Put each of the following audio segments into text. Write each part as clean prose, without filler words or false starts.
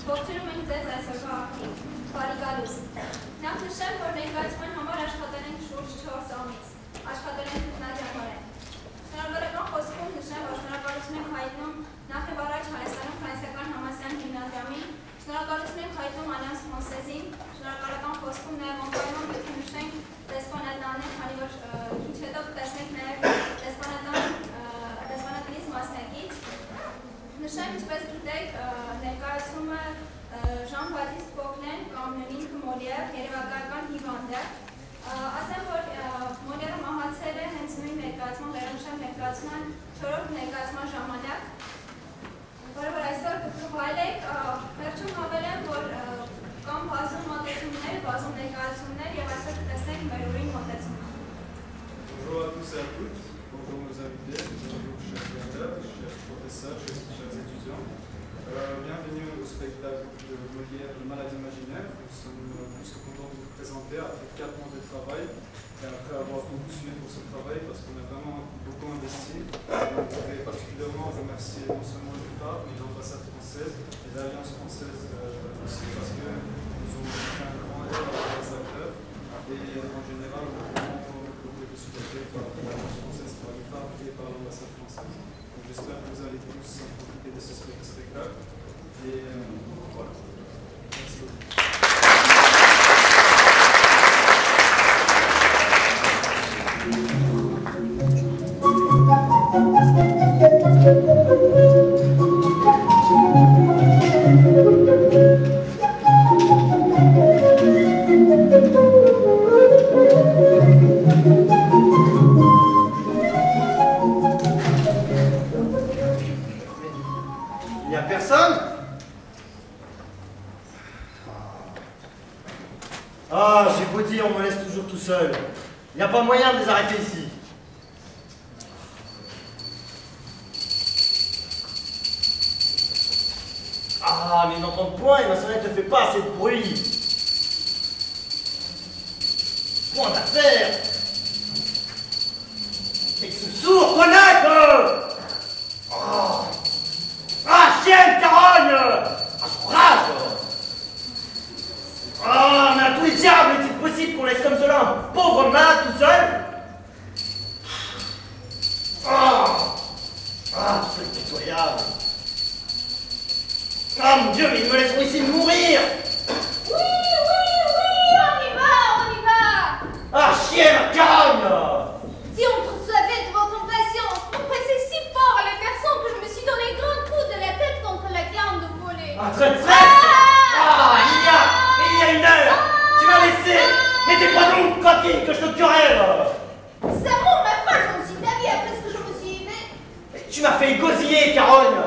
Ողջունում ենք ձեզ այսօրվա ակտիվ, բարի գալուս։ Նախ նշեմ, որ ներկայացման համար աշխատել ենք շուրջ 4 ամիս, աշխատել ենք ինքնադիամորեն։ Շնորհավորական խոսքում նշեմ, որ շնորհակալություն ենք հայտնում նախ եւ առաջ Հայաստանում ֆրանսիական համալսարան գիմնազիամին, շնորհակալություն ենք հայտնում Alliance Française-ին, շնորհակալական խոսքում նաեւ անպայման պետք է նշենք դեսպանատանին, քանի որ քիչ հետո կտեսնենք նաեւ դեսպանատնից մասնակից։ Նշեմ, ինչպես գիտեք, ներկայացումը Ժան-Բատիստ Կոկլեն կամ ինքը Մոլիեր, երևակայական հիվանդ է։ Ասեմ, որ Մոլիերը մահացել է հենց նույն ներկայացման, վերանշան ներկայացման 4-րդ ներկայացման ժամանակ, որը որ այսօր կփոխվայելեք, վերջում հավելեմ, որ կամ բազում մոտեցումներ, բազում ներկայացումներ եւ այսօր կտեսնենք մեր ուրին մոտեցումը։ Bonjour à tous et à toutes, bonjour nos invités, bonjour chers lecteurs, chers professeurs, chers étudiants. Bienvenue au spectacle de Molière, Le Malade imaginaire. Nous sommes plus que contents de vous présenter après 4 mois de travail et après avoir beaucoup suivi pour ce travail parce qu'on a vraiment beaucoup investi. Je voudrais particulièrement remercier non seulement l'UFAR, mais l'ambassade française et l'Alliance française aussi parce que nous ont fait un grand aide à les acteurs et en général on a vraiment beaucoup été supportés par l'Alliance française, par l'UFAR et par l'ambassade française. J'espère que vous allez tous profiter de ce spectacle. Et voilà. Merci beaucoup. Il n'y a personne? Ah, j'ai beau dire, on me laisse toujours tout seul. Il n'y a pas moyen de les arrêter ici. Ah, mais ils n'entendent point et ma sonnette ne fait pas assez de bruit. Point d'affaire. Et ce sourd, connaître. Oh. Ah, chienne, carogne! Ah, je rage! Ah, mais à tous les diables, est-il possible qu'on laisse comme cela un pauvre malade tout seul? Ah! Ah, c'est pitoyable! Ah, mon Dieu, mais ils me laisseront ici mourir! Oui, on y va! Ah, chienne, carogne! Si on recevait de votre impatience, vous pressez si fort à la personne que je me suis donné grand coup de la tête contre la viande de voler. Un traître! Ah, il y a 1 heure! Tu m'as laissé! Mais t'es pas donc, coquine, que je te querelle! Ça monte ma foi, je me suis d'avis après ce que je me suis fait. Tu m'as fait égosiller, carogne!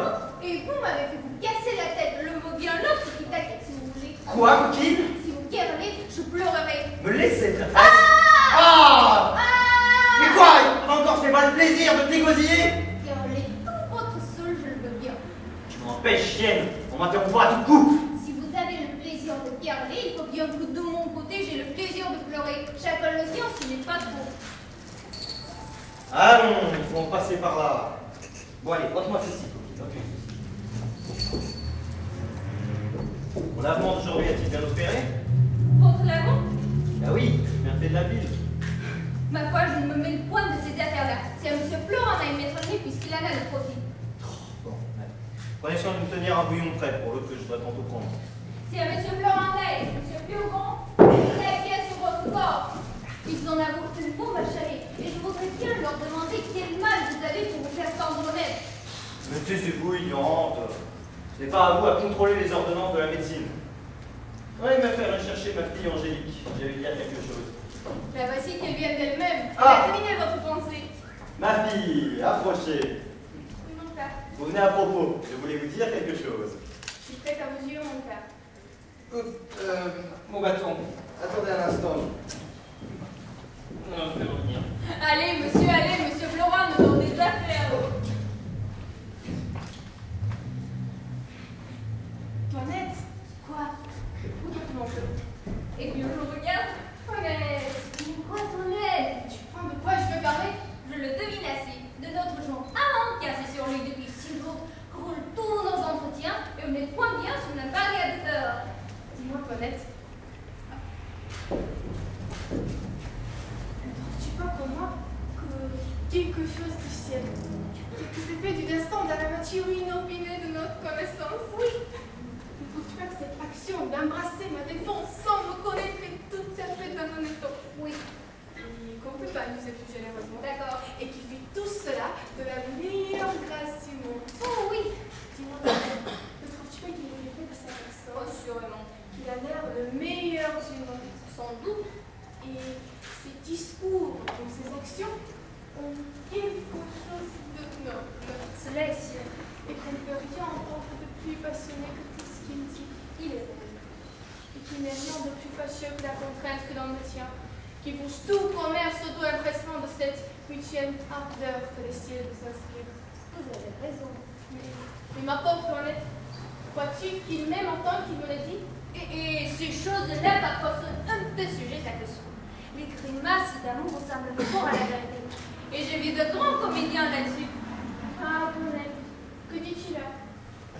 Et vous m'avez fait vous casser la tête. Le mot bien l'autre qui t'inquiète si vous voulez. Quoi, coquine? Si vous querellez, je pleurerai. Me laisser, traîtresse! Ah! Mais quoi? Encore, je n'ai pas le plaisir de t'égosiller? Querellez tout votre seul, je le veux bien. Tu m'empêches, chienne! On m'interrompt pas à tout coup! Si vous avez le plaisir de quereller, il faut bien que de mon côté, j'ai le plaisir de pleurer. Chacun le sien, ce n'est pas trop. Allons, il faut en passer par là. Bon, allez, porte-moi ceci, coquine. Ok. Mon lavement d'aujourd'hui a-t-il bien opéré? Votre lavant? Ah oui, j'ai bien fait de la bile. Ma foi, je ne me mêle point de ces affaires-là. C'est à M. Florent à y mettre le nez puisqu'il en a le profit. Bon, allez. Prenez soin de me tenir un bouillon prêt pour l'autre que je dois tantôt prendre. C'est à M. Florentin et M. Piogon la pièce sur votre corps. Ils en avouent une bombe à chalet. Et je voudrais bien leur demander quel mal vous avez pour vous faire tendre remède. Mais taisez-vous, ignorante. Ce n'est pas à vous à contrôler les ordonnances de la médecine. Oui, il m'a fait rechercher ma fille Angélique. J'avais dire quelque chose. La voici qu'elle vient d'elle-même. Elle Ah. a terminé votre pensée. Ma fille, approchez. Oui, mon père. Vous venez à propos. Je voulais vous dire quelque chose. Je suis prête à vos yeux, mon père. Mon bâton. Attendez un instant. Non, je vais revenir. Allez, monsieur Florent, nous avons des affaires. Toinette? Quoi? Où est mon jeu? Et puis je regarde. Toinette! Quoi, Toinette? Tu prends de quoi je veux parler? Je le devine assez. De notre genre amant qui a sur lui depuis 6 jours, roule tous nos entretiens et on n'est point bien si on n'a pas regardé Dis-moi, Toinette. Ne trouves-tu pas comme moi que quelque chose du ciel, quelques effets du destin, de la nature inopinée de notre connaissance? Oui. Ne trouves-tu pas que cette action d'embrasser ma défense sans me connaître est tout à fait dans mon état? Oui. Et qu'on ne peut pas amuser plus généreusement. D'accord. Et qui fait tout cela de la meilleure grâce du monde. Oh oui. Dis-moi, ne trouves-tu pas qu'il est l'effet de sa personne? Oh, sûrement. Qu'il a l'air le meilleur du monde? Sans doute. Et ses discours ou ses actions ont quelque chose de noble. Cela est sûr. Et qu'on ne peut rien entendre de plus passionné que tout ce qu'il dit. Il est vrai. Et qu'il n'est rien de plus fâcheux que la contrainte que dans le tien, qui bouge tout commerce auto-impressement de cette mutuelle ardeur que les cieux nous inspirent. Vous avez raison. Mais ma pauvre Toinette, crois-tu qu'il m'aime autant qu'il me l'a dit? Et ces choses-là, parfois, sont un peu sujettes à question. Les grimaces d'amour ressemblent fort à la vérité. Et j'ai vu de grands comédiens là-dessus. Ah, Toinette, que dis-tu là?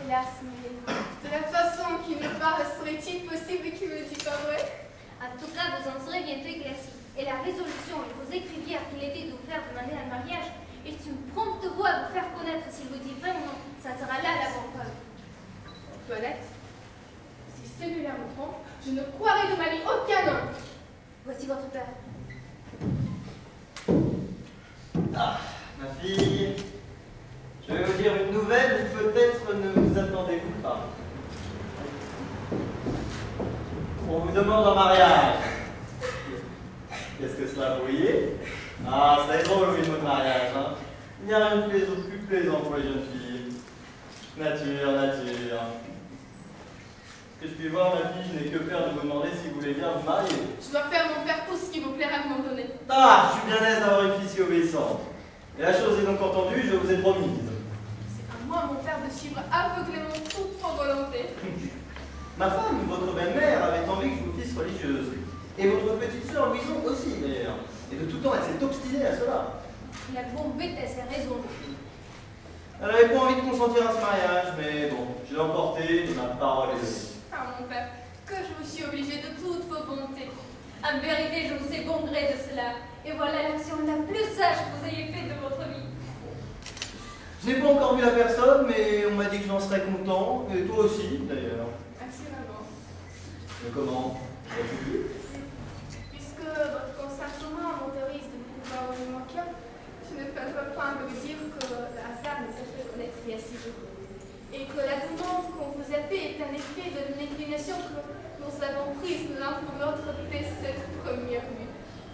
Hélas, mais de la façon qu'il me parle, serait-il possible qu'il me dise pas vrai? En tout cas, vous en serez bientôt éclaircis. Et la résolution que vous écriviez à qu'il était de vous faire demander un mariage est une prompte voie à vous faire connaître. S'il vous dit vraiment, ça sera là la bonne preuve. Toinette, si celui-là me trompe, je ne croirai de ma vie aucun homme. Voici votre père. Ah, ma fille, je vais vous dire une nouvelle où peut-être ne vous attendez-vous pas. On vous demande en mariage. Qu'est-ce que cela, vous voyez? Ah, c'est drôle, oui, votre mariage, hein. Il n'y a rien de plus plaisant pour les jeunes filles. Nature, nature. Que je puis voir, ma fille, je n'ai que faire de vous demander si vous voulez bien vous marier. Je dois faire mon père tout ce qui vous plaira de m'en donner. Ah, je suis bien aise d'avoir une fille si obéissante. Et la chose est donc entendue, je vous ai promise. C'est à moi, mon père, de suivre aveuglément toute vos volontés. Ma femme, votre belle-mère, avait envie que je vous fisse religieuse. Et votre petite sœur Louison aussi, d'ailleurs. Et de tout temps, elle s'est obstinée à cela. La bombe bête a ses raisons. Elle n'avait pas envie de consentir à ce mariage, mais bon, je l'ai emporté et ma parole est donnée. Ah, mon père, que je vous suis obligée de toutes vos bontés. En vérité, je vous sais bon gré de cela. Et voilà l'action la plus sage que vous ayez faite de votre vie. Je n'ai pas encore vu la personne, mais on m'a dit que j'en serais content, et toi aussi, d'ailleurs. Assurément. Mais comment? Puisque votre consentement m'autorise de vous voir au mon cœur, je ne peux pas me dire que le hasard nous a fait connaître il y a si peu. Et que la demande qu'on vous a fait est un effet de l'inclination que nous avons prise l'un pour l'autre dès cette première vue.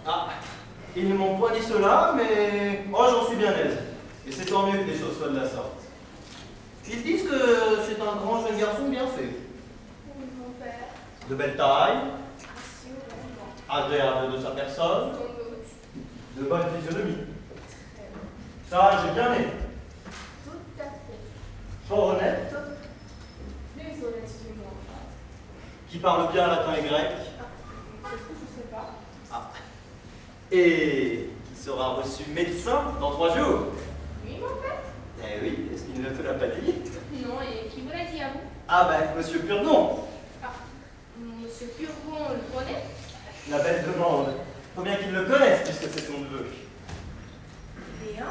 Ah, ils ne m'ont pas dit cela, mais moi j'en suis bien aise. Et c'est tant mieux que les choses soient de la sorte. Ils disent que c'est un grand jeune garçon bien fait. Oui, mon père. De belle taille, Assurément. agréable de sa personne, Sans doute. de bonne physionomie. Ça, j'ai bien aimé. Tout à fait. Fort honnête, Plus honnête que moi. qui parle bien latin et grec. C'est ce que je sais pas. Ah. Et qui sera reçu médecin dans 3 jours. Oui, mon père. Eh oui, est-ce qu'il ne te l'a pas dit? Non, et qui vous l'a dit à vous? Ah ben, monsieur Purdon. Ah, monsieur Purgon le connaît? La belle demande. Faut bien qu'il le connaisse, puisque c'est son neveu. Bien.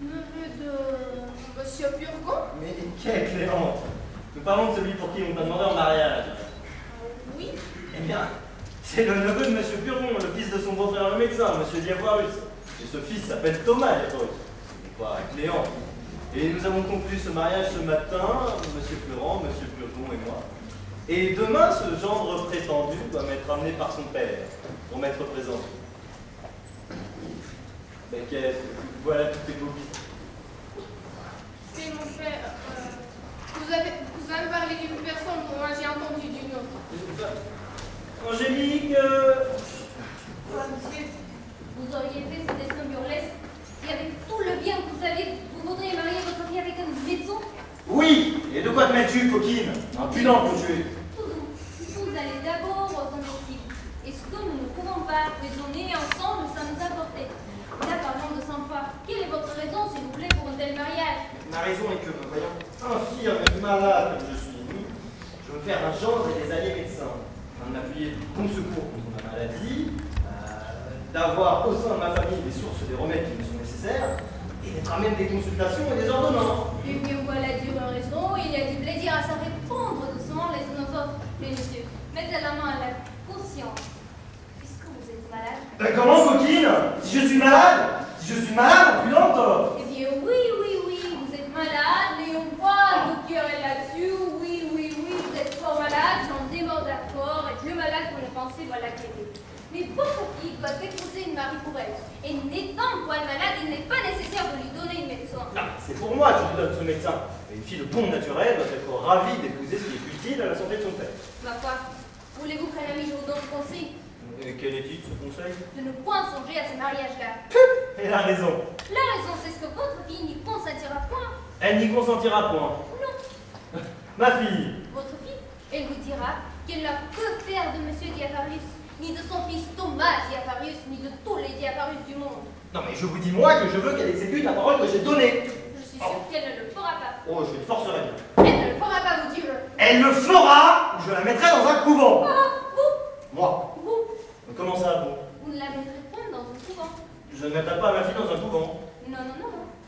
Neveu de monsieur Purgon? Mais quelle Cléante! Nous parlons de celui pour qui on t'a demandé en mariage. Oui. Eh bien, c'est le neveu de monsieur Purdon, le fils de son beau-frère le médecin, monsieur Diavoirus. Et ce fils s'appelle Thomas Diavoirus. Pas Cléant. Et nous avons conclu ce mariage ce matin, monsieur Florent, monsieur Purdon et moi. Et demain, ce gendre prétendu doit m'être amené par son père, pour m'être présenté. Mais qu'est-ce que... Voilà toutes les copies. C'est mon père. Vous avez parlé d'une personne, moi j'ai entendu d'une autre. Angélique, Monsieur, vous auriez fait ce dessin burlesque et avec tout le bien que vous aviez, vous voudriez marier votre fille avec un médecin? oui. Et de quoi te mets-tu, coquine? Impudent que tu es. Vous allez d'abord aux objectifs. Et ce que nous ne pouvons pas raisonner ensemble sans nous apporter. Là, parlons de sang-froid. Quelle est votre raison, s'il vous plaît, pour un tel mariage? Ma raison est que, me voyant infirme et malade comme je suis, je ne me faire un gendre et des alliés médecins, afin de m'appuyer du bon secours contre ma maladie, d'avoir au sein de ma famille des sources des remèdes qui me sont nécessaires, et d'être à même des consultations et des ordonnances. Et mieux voilà dire raison, il y a du plaisir à se répondre doucement les uns aux autres. Mais monsieur, mettez la main à la conscience. Est-ce que vous êtes malade? Comment, coquine? Si je suis malade, opulente. Eh bien, oui, vous êtes malade, mais on voit votre cœur est là-dessus. Oui, vous êtes fort malade, j'en démord d'accord, et plus malade qu'on le pensait, voilà qu'elle est. Mais votre fille doit épouser une mari pour elle. Et n'étant point malade, il n'est pas nécessaire de lui donner une médecin. Ah, c'est pour moi que je lui donne ce médecin. Et une fille de bon naturel doit être ravie d'épouser ce qui est utile à la santé de son père. Ma foi, voulez-vous qu'un ami je vous donne conseil? Et quel est-il, ce conseil? De ne point songer à ce mariage-là. Elle a raison. La raison, c'est ce que votre fille n'y consentira point. Elle n'y consentira point. Non. Ma fille. Votre fille, elle vous dira qu'elle n'a que faire de monsieur Diapharius, ni de son fils Thomas Diapharius, ni de tous les Diapharius du monde. Non mais je vous dis moi que je veux qu'elle exécute la parole que j'ai donnée. Je suis sûre qu'elle ne le fera pas. Oh, je le forcerai bien. Elle ne le fera pas, vous dire. Elle le fera, ou je la mettrai dans un couvent. Vous Moi. Vous Mais comment ça, bon? Vous ne la mettrez point dans un couvent. Je ne mettrai pas ma fille dans un couvent. Non.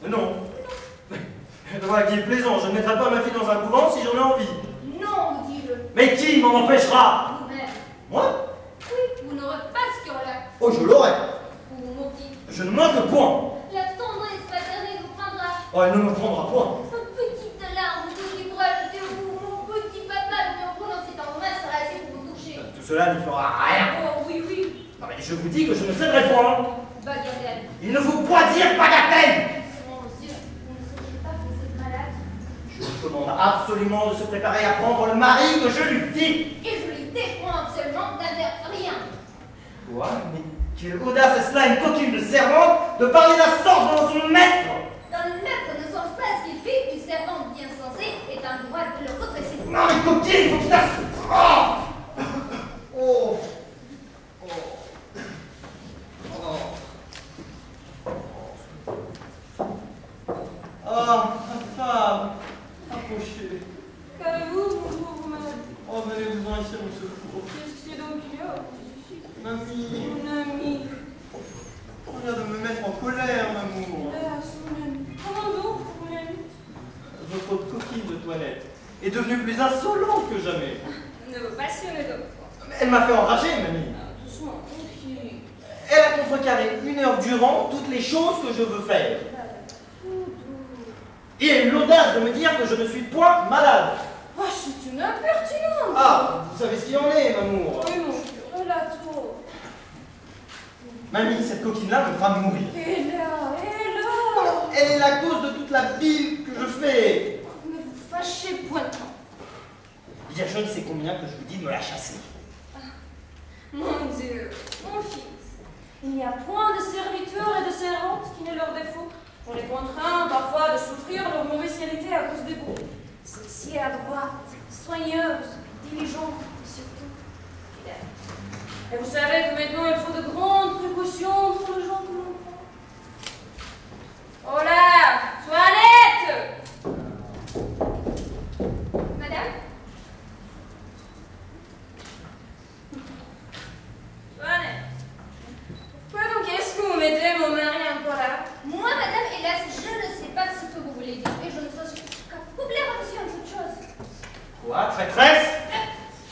Non. Moi qui est plaisant, je ne mettrai pas ma fille dans un couvent si j'en ai envie. Non, vous dire. Mais qui m'en empêchera? Vous-même. Moi? Oui, vous n'aurez pas ce cœur-là. Oh, je l'aurai. Vous vous moquez. Je ne manque point. La tendresse maternelle vous prendra. Oh, elle ne me prendra point. Une petite larme qui pourra jeter au bout, mon petit papa, mais en prononçant en main sera assez pour vous toucher. Tout cela n'y fera rien. Oh, oui. Non mais je vous dis que je ne céderai point. Bagatelle. Il ne faut pas dire bagatelle. Mon monsieur, vous ne songez pas que vous êtes malade? Je lui commande absolument de se préparer à prendre le mari que je lui dis. Et je lui défends seulement d'avoir rien. Quoi? Mais quelle audace est cela, une coquine de servante, de parler d'un sorte dans son maître? Dans le maître ne songe pas ce qu'il fait, une servante bien sensée est un droit de le redresser. Non mais coquine, il faut que je t'asse... Oh. Ah, ma femme, approchez. Qu'avez-vous, vous malade? Oh, venez-vous-en ici, mon secours. Qu'est-ce qu'il y a donc il y a? Mamie, Mon ami. on vient de me mettre en colère, m'amour. Son ami. Comment donc, mon ami? Votre coquine de toilette est devenue plus insolente que jamais. Ne vous passionnez donc. Elle m'a fait enrager, mamie. Doucement, confiez. Elle a contrecarré 1 heure durant toutes les choses que je veux faire. Et elle a eu l'audace de me dire que je ne suis point malade. Oh, c'est une impertinence. Ah, vous savez ce qu'il en est, m'amour. Oui, mon cœur, relate-moi. Mamie, cette coquine-là me fera mourir. Et là. Elle est la cause de toute la bile que je fais. Ne vous fâchez point tant. Il y a je ne sais combien que je vous dis de me la chasser. Mon Dieu, mon fils, il n'y a point de serviteurs et de servantes qui n'aient leur défaut. On les contraint parfois de souffrir leur mauvaise qualité à cause des bons. Celle-ci est adroite, soigneuse, diligente et surtout fidèle. Et vous savez que maintenant il faut de grandes précautions pour les gens que l'on prend. Oh là, toilette! Madame? Toilette. Pourquoi donc est-ce que vous mettez mon mari encore là? Moi, madame, hélas, je ne sais pas ce que vous voulez dire. Et je ne sais qu'à vous plaire à monsieur en toute chose. Quoi, traîtresse?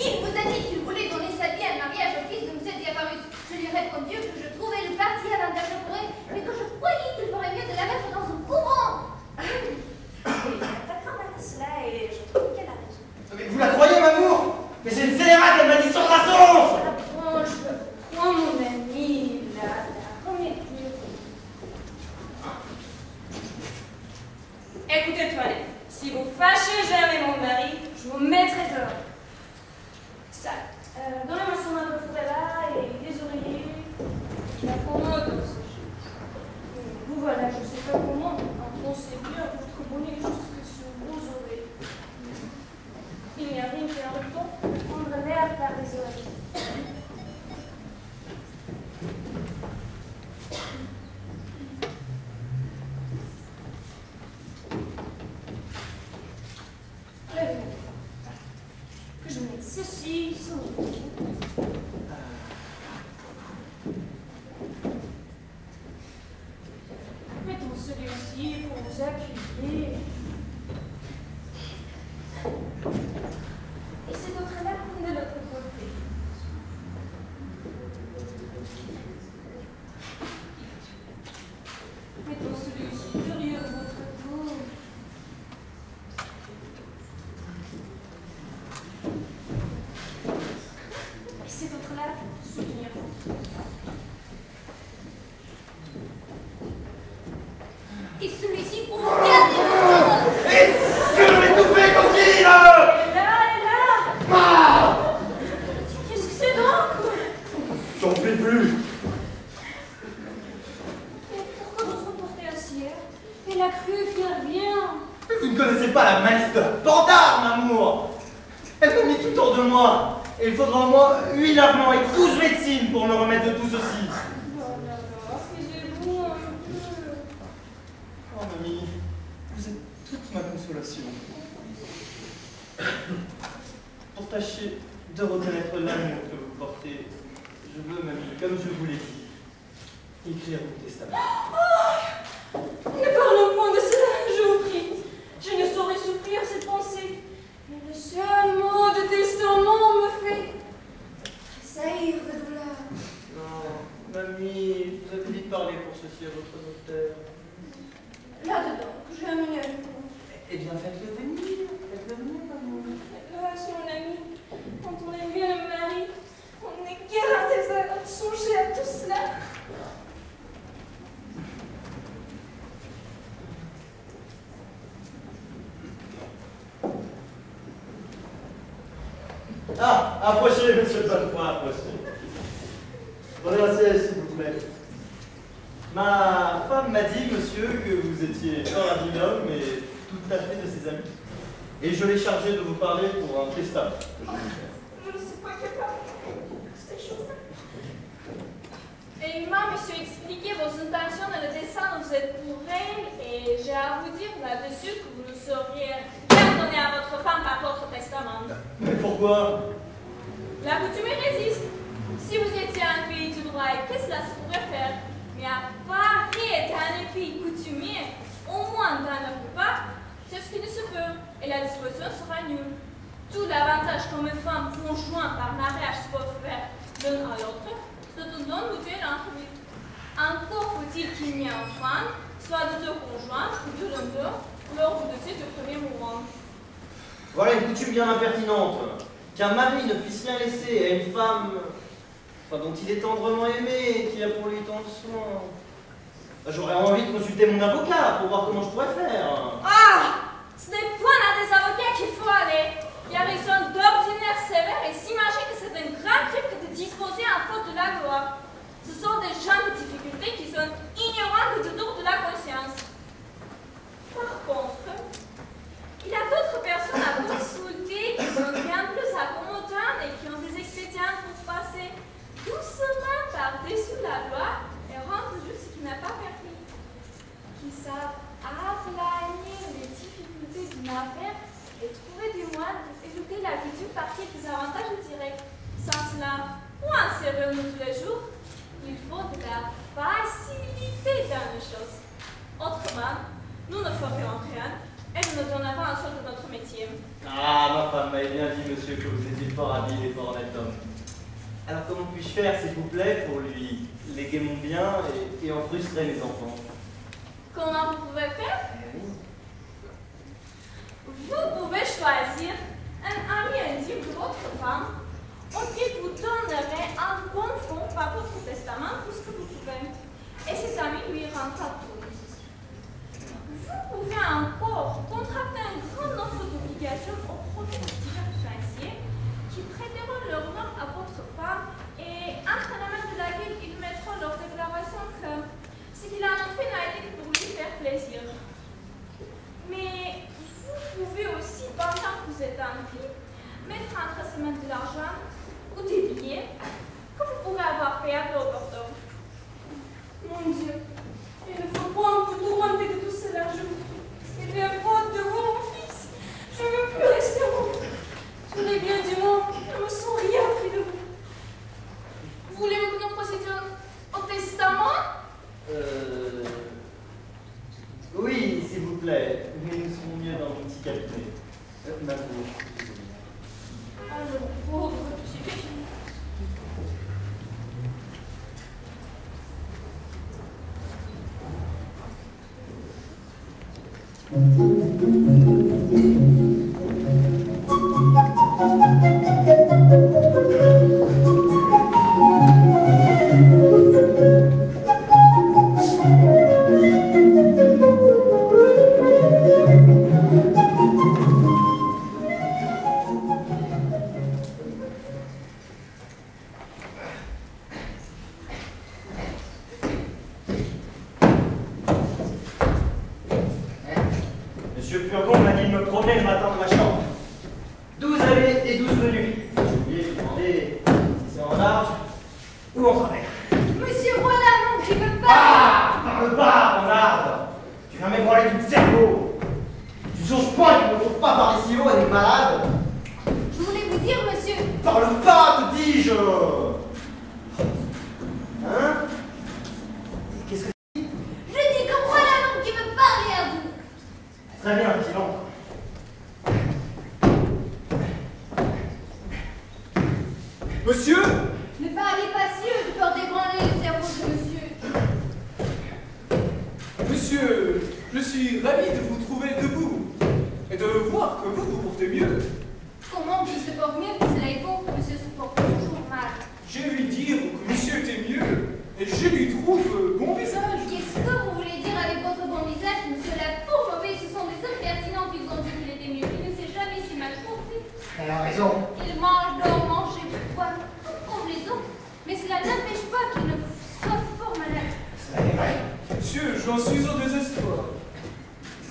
Il vous a dit qu'il voulait donner sa vie à un mariage au fils de monsieur Diapharius. Je lui ai répondu que je trouvais le parti avantageux pour elle, mais que je croyais qu'il ferait mieux de la mettre dans un couvent. Oui, d'accord, madame, cela, et je trouve qu'elle a raison. Mais vous la croyez, m'amour? Mais c'est une scélérate, elle m'a dit sans raison. Bon, je prends mon ami, là, remettez. Écoutez, toilette, si vous fâchez jamais mon mari, je vous mettrai dehors. Ça, donnez-moi son main de fouet là et des oreillers. La commode aussi. Vous voilà, je sais pas comment, enfoncez bien votre bonnet jusque sur vos oreilles. Il n'y a rien qui a le temps de prendre l'air par les oreilles. Lèvez-vous. Que je Et cet autre-là, soutenir. Et celui-ci pour mon garder. Est-ce que je vais tout faire coquille Et là Ah Qu'est-ce que c'est donc? J'en peux plus. Mais pourquoi vous vous portez ainsi? Et la crue vient bien. Vous ne connaissez pas la malice de la pandarme, amour. Elle m'a mis tout hors de moi. Et il faudra au moins 8 lavements et 12 médecines pour me remettre de tout ceci. Oh là là, apaisez-vous un peu. Oh, mamie, vous êtes toute ma consolation. Pour tâcher de reconnaître l'amour que vous portez, je veux, mamie, comme je vous l'ai dit, écrire mon testament. Ne parlons point de cela, je vous prie. Je ne saurais souffrir cette pensée. Mais le seul mot de testament me fait tressaillir de douleur. Non, mamie, vous avez dit de parler pour ceci à votre notaire. Là-dedans, je vais amener à vous. Eh bien, faites-le venir, maman. Hélas, mon ami, quand on aime bien le mari, on n'est guère à tes heures de songer à tout cela. Ah, approchez, monsieur Bonnefoy, approchez. Prenez un siège, s'il vous plaît. Ma femme m'a dit, monsieur, que vous étiez fort habile homme et tout à fait de ses amis. Et je l'ai chargé de vous parler pour un testament que je vais faire. Je ne suis pas capable de ces choses-là. Et il m'a, monsieur, expliqué vos intentions dans le dessin dont vous êtes pour elle, et j'ai à vous dire là-dessus que vous ne sauriez rien donner à votre femme par votre testament. Mais pourquoi? La coutume résiste. Si vous étiez un pays du droit, qu'est-ce que cela se pourrait faire? Mais à Paris est un pays coutumier, au moins dans le repas, c'est ce qui ne se peut, et la disposition sera nulle. Tout l'avantage qu'une femme conjointe par mariage peut faire l'un à l'autre, c'est de donner mutuelle entre lui. Encore faut-il qu'il n'y ait un enfant, soit de deux conjoints ou de l'un d'eux, lors du décès du premier mouvement. Voilà une coutume bien impertinente. Qu'un mari ne puisse rien laisser à une femme dont il est tendrement aimé et qui a pour lui tant de soins. J'aurais envie de consulter mon avocat pour voir comment je pourrais faire. Ah! Ce n'est point à des avocats qu'il faut aller. Il y a raison d'ordinaire sévère et s'imaginer que c'est un grand crime que de disposer en faute de la loi. Ce sont des gens de difficulté qui sont ignorants de tout de la conscience. Par contre, il y a d'autres personnes à consulter qui sont bien plus accommodantes et qui ont des expédients pour passer doucement par-dessus la loi et rendre juste ce qui n'a pas permis. Qui savent aplanir les difficultés d'une affaire et trouver du moyen d'éluder la coutume par quelques avantages directs. Sans cela, ou en servant tous les jours, il faut de la facilité dans les choses. Autrement, nous ne ferions rien et nous ne donnerons un sort de notre métier. Ah, ma femme m'avait bien dit, monsieur, que vous étiez fort habile et fort honnête homme. Alors comment puis-je faire, s'il vous plaît, pour lui léguer mon bien et en frustrer mes enfants? Comment vous pouvez faire? Vous pouvez choisir un ami intime de votre femme auquel vous donnerez un bon fonds par votre testament tout ce que vous pouvez. Et cet ami lui rendra tout. Vous pouvez encore contracter un grand nombre d'obligations au profit de divers financiers qui prêteront leur nom à votre femme et entre les mains de laquelle ils mettront leur déclaration que ce qu'il en a fait n'a été que pour lui faire plaisir. Mais vous pouvez aussi, pendant que vous êtes en vie, mettre entre ses mains de l'argent ou des billets que vous pourrez avoir payé au porteur. Mon Dieu, il ne faut pas vous tourmenter de tout cela, je vous prie. Il est faute de vous, mon fils. Je ne veux plus rester au monde. Tous les biens du monde ne me sont rien pris de vous. Voulez-vous que nous procédions au testament? Oui, s'il vous plaît. Mais nous serons mieux dans mon petit cabinet. Ma pauvre. Alors, pauvre petit fils. Thank you. malade. Je voulais vous dire, monsieur. Parle pas, te dis-je. Hein? Qu'est-ce que tu dis? Je dis que voilà l'homme qui veut parler à vous. Très bien, dis-donc. Monsieur? Ne parlez pas si haut de peur d'ébranler le cerveau de monsieur. Monsieur, je suis ravi de vous trouver debout et de voir que vous vous portez mieux. Comment qu'il se porte mieux, cela est faux, monsieur se porte toujours mal. J'ai lui dire que monsieur était mieux et je lui trouve bon visage. Qu'est-ce que vous voulez dire avec votre bon visage, monsieur? La pauvre mauvais, ce sont des impertinents qui vous ont dit qu'il était mieux. Il ne s'est jamais si mal porté. Elle a raison. Il mange, dort, mange et boit comme les autres. Mais cela n'empêche pas qu'il ne soit fort malade. Cela est vrai. Monsieur, j'en suis au désespoir.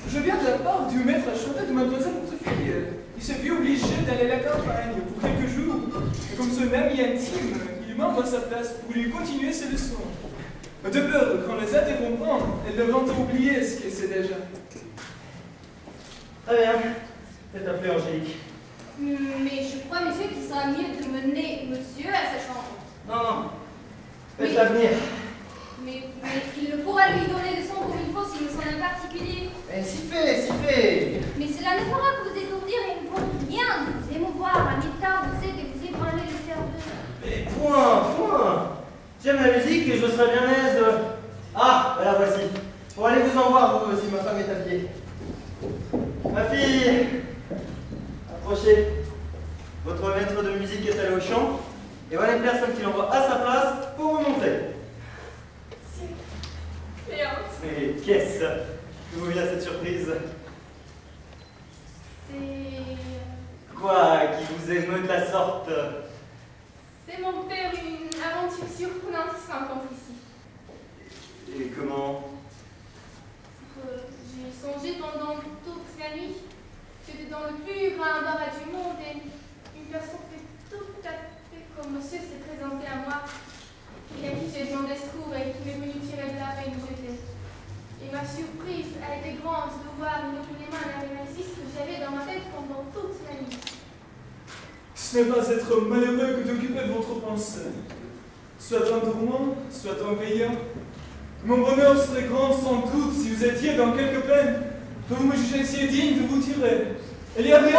Je viens de la part du maître à chevet de mademoiselle votre fille. Il s'est vu obligé d'aller à la campagne pour quelques jours. Et comme son ami intime, il manque à sa place pour lui continuer ses leçons. De peur qu'en les interrompant, elle devant oublier ce qu'elle sait déjà. Très bien. Faites appeler Angélique. Mais je crois, monsieur, qu'il sera mieux de mener monsieur à sa chambre. Non, non. Faites-la venir. Mais il ne pourra lui donner de son comme il faut s'il ne s'en est particulier. Mais si fait. Mais cela ne fera que vous étourdir et ne fera rien de vous émouvoir à mi-temps de ceux que vous ébranlez le cerveau. Mais point. J'aime la musique et je serais bien aise de... Ah, la voici. Bon, allez vous en voir, vous aussi, ma femme est habillée. Ma fille, approchez. Votre maître de musique est allé au chant, et voilà une personne qui l'envoie à sa place pour vous montrer. Mais qu'est-ce que vous vient cette surprise? C'est... Quoi qui vous émeut de la sorte? C'est mon père, une aventure surprenante qui se rencontre ici. Et comment? J'ai songé pendant toute la nuit. J'étais dans le plus grand embarras du monde et une personne fait tout à fait comme monsieur s'est présenté à moi et à qui j'ai demandé secours et qui m'est venu tirer de la veine où j'étais. Et ma surprise a été grande de voir une mains l'animaliste que j'avais dans ma tête pendant toute la nuit. Ce n'est pas être malheureux que d'occuper votre pensée. Soit en dormant, soit en veillant. Mon bonheur serait grand sans doute si vous étiez dans quelque peine, que vous me jugessiez digne de vous tirer. Il y a rien de plus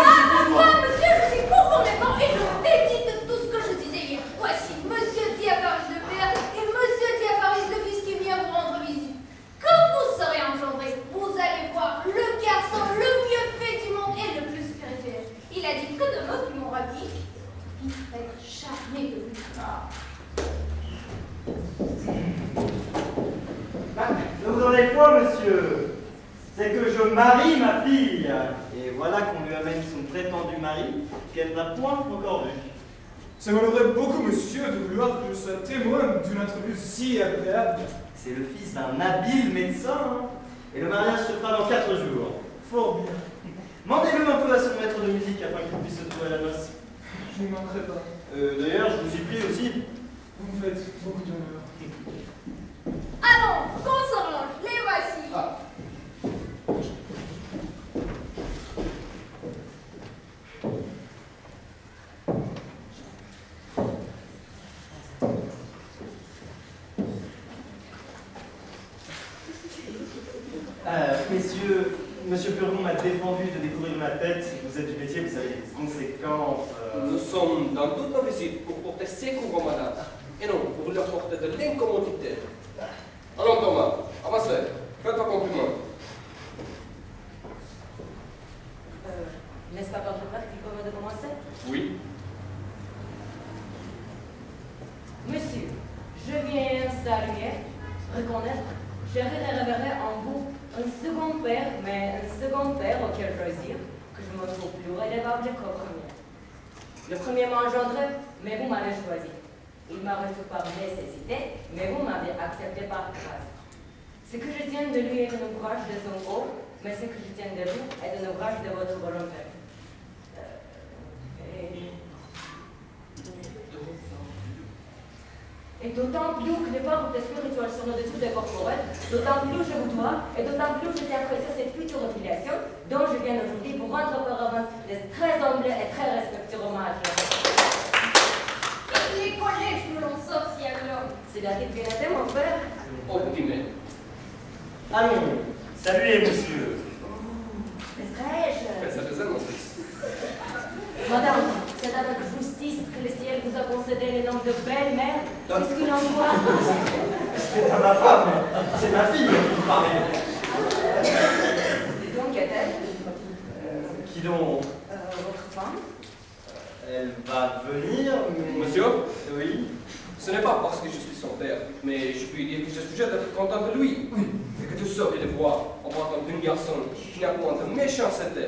Ah, monsieur, je suis conformément et je dédie de tout ce que je disais hier. Voici monsieur Diapharis le père et monsieur Diapharis le fils qui vient vous rendre visite. Quand vous serez engendré, vous allez voir le garçon le mieux fait du monde et le plus spirituel. Il a dit que de mots qui m'ont ravi. Il va être charmé de lui. Ne vous en êtes point, monsieur. C'est que je marie ma fille. Et voilà qu'on lui amène son prétendu mari, qu'elle n'a point encore vu. Ça m'honorerait beaucoup, monsieur, de vouloir que je sois témoin d'une entrevue si agréable. C'est le fils d'un habile médecin, hein. Et le mariage se fera dans 4 jours. Fort bien. Mandez-le un peu à son maître de musique afin qu'il puisse se trouver à la noce. Je n'y manquerai pas. D'ailleurs, je vous y prie aussi. Vous me faites beaucoup d'honneur. Allons, qu'on s'arrange, les voici. Ah. Monsieur Purdon m'a défendu de découvrir ma tête. Vous êtes du métier, vous savez les conséquences. Nous sommes dans toutes nos visites pour porter secours aux malades, et non pour leur porter de l'incommodité. Allons Thomas, avancez, faites un compliment. N'est-ce pas votre père qui convient de commencer? Oui. Monsieur, je viens saluer, reconnaître, gérer et révérer en vous un second père, mais un second père auquel choisir, que je me trouve plus redevable qu'au premier. Le premier m'a engendré, mais vous m'avez choisi. Il m'a reçu par nécessité, mais vous m'avez accepté par grâce. Ce que je tiens de lui est un ouvrage de son corps, mais ce que je tiens de vous est un ouvrage de votre volonté. Et Et d'autant plus que les paroles spirituelles sont au-dessus des corporels, d'autant plus je vous dois, et d'autant plus je tiens à apprécier cette future filiation dont je viens aujourd'hui pour rendre par avance des très humbles et très respectueux hommages. Les collèges me l'ont sorti alors. C'est la divinité, mon père. Au guillemets. Allons, saluez, monsieur. Serais-je? Faites ça deux ans, mon fils. Madame, c'est avec justice que le ciel vous a concédé le nom de belle-mère, puisqu'il envoie. C'est pas ma femme, c'est ma fille qui me parlait. Et donc, est-elle? Qui donc? Votre femme? Elle va venir, mais... Monsieur, Oui. ce n'est pas parce que je suis son père, mais je puis dire que je suis sujet d'être content de lui. Et que tu saurais le voir en partant d'un garçon qui n'a point de méchanceté.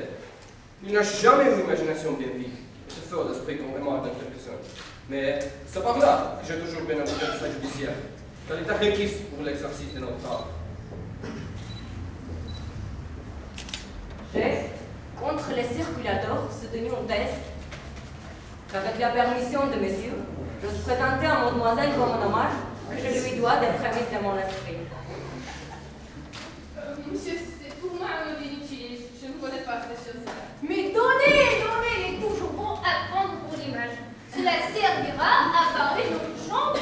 Il n'a jamais eu l'imagination bien vive, ce fort d'esprit qu'on remarque dans quelques-uns. Mais c'est par là que j'ai toujours bien avocat de sa judiciaire, dans l'état requis pour l'exercice de notre art. J'ai, contre les circulateurs, soutenu un test qu'avec la permission de monsieur, je vous présentais à mademoiselle comme un hommage que je lui dois des prémices de mon esprit. Monsieur, c'est pour moi un mot inutile. Je ne connais pas ces choses-là. Mais donnez, il est toujours bon à prendre pour l'image. Cela servira à parler dans une chambre.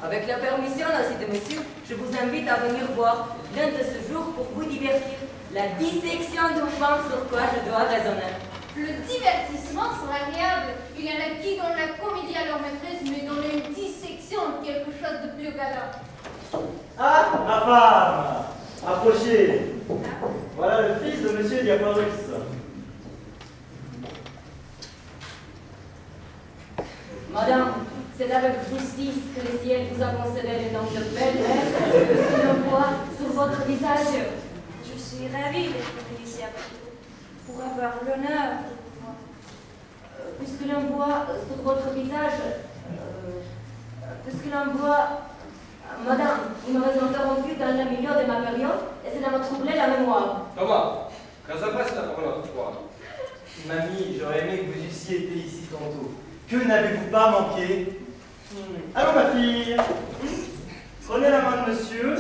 Avec la permission aussi de monsieur, je vous invite à venir voir l'un de ce jour pour vous divertir la dissection d'une femme sur quoi je dois raisonner. Le divertissement sera agréable. Il y en a qui dans la comédie à leur maîtresse, mais dans les dissections, quelque chose de plus galant. Ah, ma femme! Approchez. Voilà le fils de monsieur Diaporus. Madame, c'est avec justice que le ciel vous a concédé le nom de belle-mère, que l'on voit sur votre visage. Je suis ravie d'être venue ici avec vous, pour avoir l'honneur de vous voir. Puisque l'on voit sur votre visage, puisque l'on voit, madame, vous m'avez interrompu dans le milieu de ma période et cela m'a troublé la mémoire. Thomas, quand ça passe la parole à toi. Mamie, j'aurais aimé que vous eussiez été ici tantôt. Que n'avez-vous pas manqué? Allons, ma fille. Prenez la main de monsieur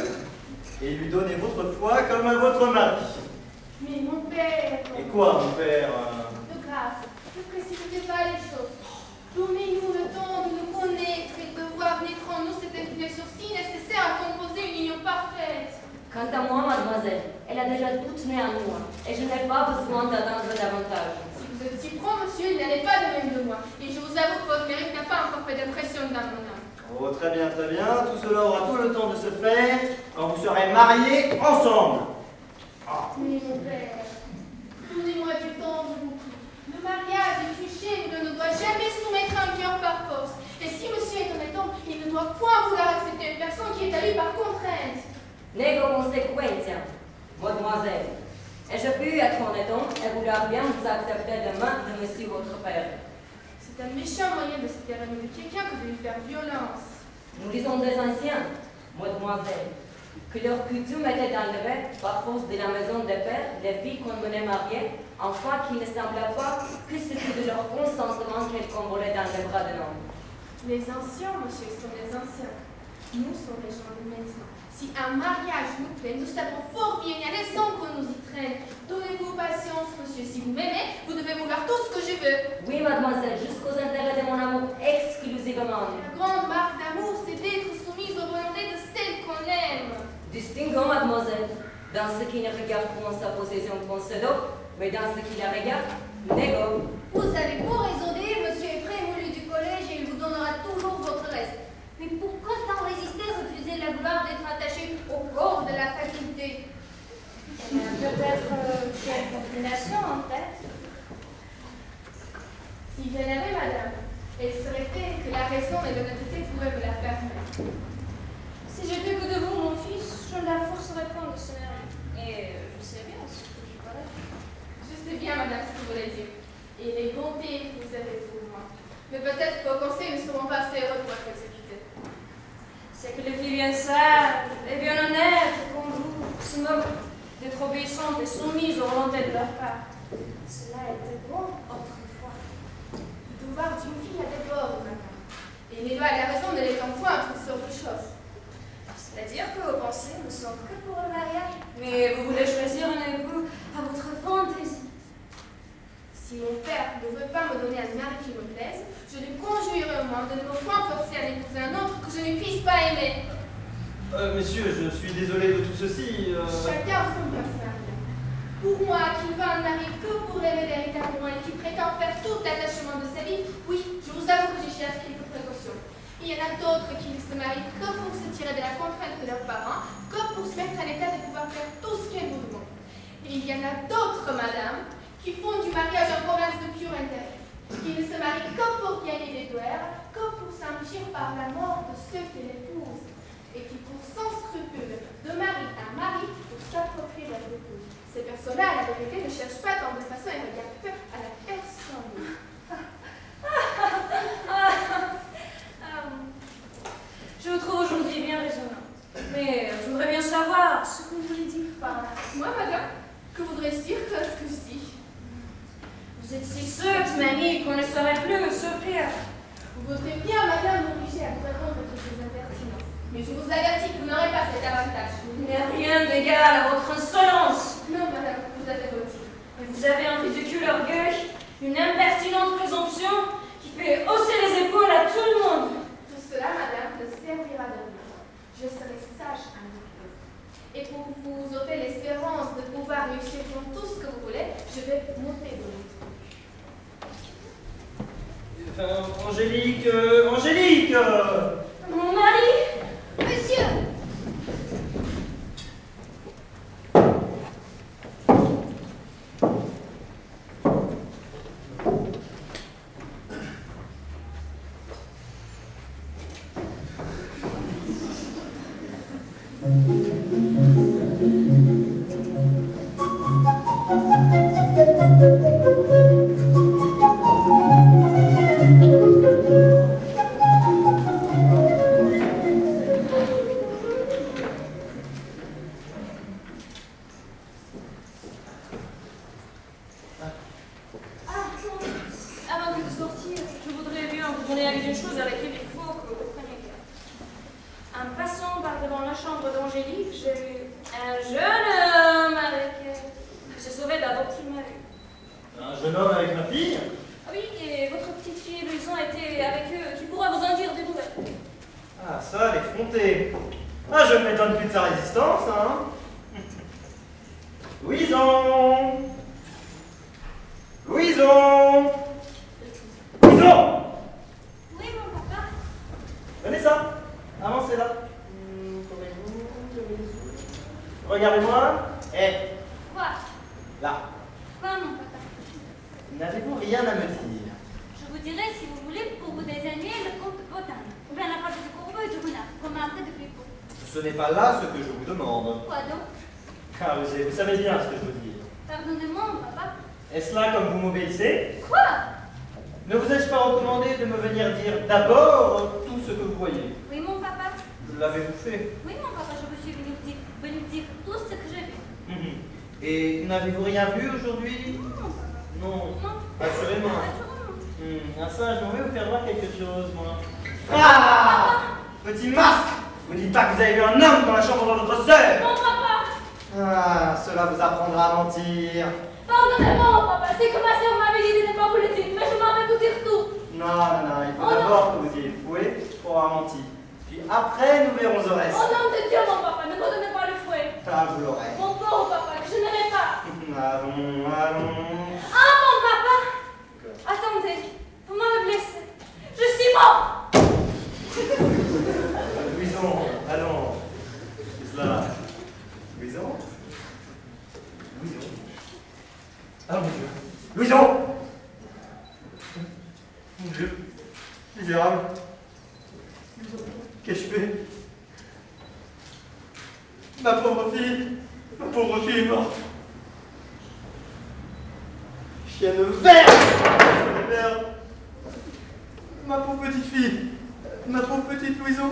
et lui donnez votre foi comme à votre mari. Mais mon père, Et quoi, mon père? de grâce, ne précipitez pas les choses. Donnez-nous le temps de nous connaître et de voir naître en nous cette inclination si nécessaire à composer une union parfaite. Quant à moi, mademoiselle, elle a déjà toute née en moi et je n'ai pas besoin d'attendre davantage. Si vous êtes si prompt, monsieur, il n'allait pas de même de moi. Et je vous avoue que votre mérite n'a pas encore fait d'impression dans mon âme. Oh, très bien, très bien. Tout cela aura tout le temps de se faire quand vous serez mariés ensemble. Mais mon père, donnez-moi du temps, je vous prie. Le mariage est une chaîne où l'on ne doit jamais soumettre un cœur par force. Et si monsieur est honnête homme, il ne doit point vouloir accepter une personne qui est à lui par contrainte. Nego consequentia, mademoiselle. Et je puis être honnête homme et vouloir bien vous accepter de main de monsieur votre père. C'est un méchant moyen de se faire aimer de quelqu'un que de lui faire violence. Nous disons des anciens, mademoiselle, que leur coutume était d'enlever, par force de la maison des pères, les filles qu'on menait mariées, enfin qu'il ne semblait pas que ce fût de leur consentement qu'elles convolaient dans les bras de l'homme. Les anciens, monsieur, sont les anciens. Nous sommes les gens de maintenant. Si un mariage nous plaît, nous savons fort bien y aller sans qu'on nous y traîne. Donnez-vous patience, monsieur. Si vous m'aimez, vous devez vouloir tout ce que je veux. Oui, mademoiselle, jusqu'aux intérêts de mon amour exclusivement. La grande marque d'amour, c'est d'être soumise aux volontés de celle qu'on aime. Distinguons, mademoiselle, dans ce qui ne regarde point sa possession concédo, mais dans ce qui la regarde, négo. Vous avez beau raisonner, monsieur est prévenu du collège et il vous donnera toujours votre reste. Mais pourquoi tant résister, refuser la gloire d'être attaché au corps de la faculté? Peut-être quelle combination en tête? Si je l'avais, madame, elle serait telle que la raison et l'honnêteté pourraient me la permettre. Si j'étais que de vous, mon fils, je ne la forcerais pas de se marier. Et je sais bien ce que je ferais. Je sais bien, madame, ce que vous voulez dire. Et les bontés que vous avez pour moi. Mais peut-être vos conseils ne seront pas assez heureux pour être exécutés. C'est que les filles bien sages et bien honnêtes comme vous se moquent d'être obéissantes et soumises aux volontés de leur part. Cela était bon autrefois. Le devoir d'une fille a des bornes, madame. Et les lois et la raison ne l'étant point, toutes sortes de donner un mari qui me plaise, je le conjurerai au moins de ne me point forcer à épouser un autre que je ne puisse pas aimer. Messieurs, je suis désolé de tout ceci. Chacun son personnage. Pour moi, qui ne veut un mari que pour l'aimer véritablement et qui prétend faire tout l'attachement de sa vie, oui, je vous avoue que j'y cherche quelques précautions. Il y en a d'autres qui ne se marient que pour se tirer de la contrainte de leurs parents, que pour se mettre à l'état de pouvoir faire tout ce qu'elles voudront. Et il y en a d'autres, madame, qui font du mariage en province de pur intérêt, qui ne se marient que pour gagner des douaires, que pour s'enrichir par la mort de ceux qui l'épousent, et qui pour sans scrupule de mari à mari pour s'approprier leur épouse. Ces personnes-là, la vérité, ne cherchent pas tant de façon et regardent peu à la personne. Je vous trouve aujourd'hui bien raisonnable. Mais je voudrais bien savoir ce que vous voulez dire par là. Moi, madame, que voudrais-je dire que ce que je dis? Vous êtes si sotte, mamie, qu'on ne saurait plus s'offrir. Vous voudrez bien, madame, m'obliger à vous répondre à toutes ces impertinences. Mais je vous avertis que vous n'aurez pas cet avantage. Il n'y a rien d'égal à votre insolence. Non, madame, vous avez menti. Et vous avez un ridicule orgueil, une impertinente présomption qui fait hausser les épaules à tout le monde. Tout cela, madame, ne servira de rien. Je serai sage à mon tour. Et pour vous ôter l'espérance de pouvoir réussir dans tout ce que vous voulez, je vais monter de l'autre. Enfin, Angélique Mon mari, Monsieur! avant que de sortir, je voudrais bien vous donner avis d'une chose avec laquelle il faut que vous preniez garde. En passant par devant la chambre d'Angélique, j'ai vu un jeune homme avec qui se saurait d'abord qu'il m'a vu. Un jeune homme avec ma fille? Ah oui, et votre petite fille Louison était avec eux, qui pourra vous en dire des nouvelles. Ah, ça, l'effronté. Ah, je ne m'étonne plus de sa résistance, hein. Louison! Louison! Louison! Oui, mon papa. Venez ça, avancez là. Regardez-moi. Quoi? Là. Quoi, mon papa? N'avez-vous rien à me dire? Je vous dirai si vous voulez pour vous désigner le comte Botin, ou bien la page du Courbeau et du Renard, comme un de Pépot. Ce n'est pas là ce que je vous demande. Quoi donc? Ah, vous savez bien ce que je veux dire. Pardonnez-moi, mon papa. Est-ce là comme vous m'obéissez? Quoi? Ne vous ai-je pas recommandé de me venir dire d'abord tout ce que vous voyez? Oui, mon papa. L'avez-vous fait? Oui, mon papa, je me suis venu dire tout ce que j'ai vu. Et n'avez-vous rien vu aujourd'hui? Non, papa. Non. Non. Assurément. Assurément. Ah ça, j'aimerais vous faire voir quelque chose, moi. Ah! Petit masque! Vous dites pas que vous avez vu un homme dans la chambre de votre sœur? Mon papa! Ah, cela vous apprendra à mentir. Pardonnez-moi, mon papa, c'est que ma sœur m'avait dit de ne pas vous le dire, mais je m'en vais vous dire tout. Non, il faut d'abord que vous ayez fouet pour avoir menti. Puis après, nous verrons au reste. Au nom de Dieu, mon papa, ne me donnez pas le fouet. Ah, vous l'aurez. Mon pauvre papa, que je n'aimais pas. Allons. Ah, mon papa! Attendez, vous m'avez blessé. Je suis mort! Louison, allons. C'est cela. Louison? Ah, mon Dieu. Louison! Mon Dieu. Misérable. Qu'ai-je fait? Ma pauvre fille est morte. Chienne verte! Merde. Ma pauvre petite fille. Ma pauvre petite Louison.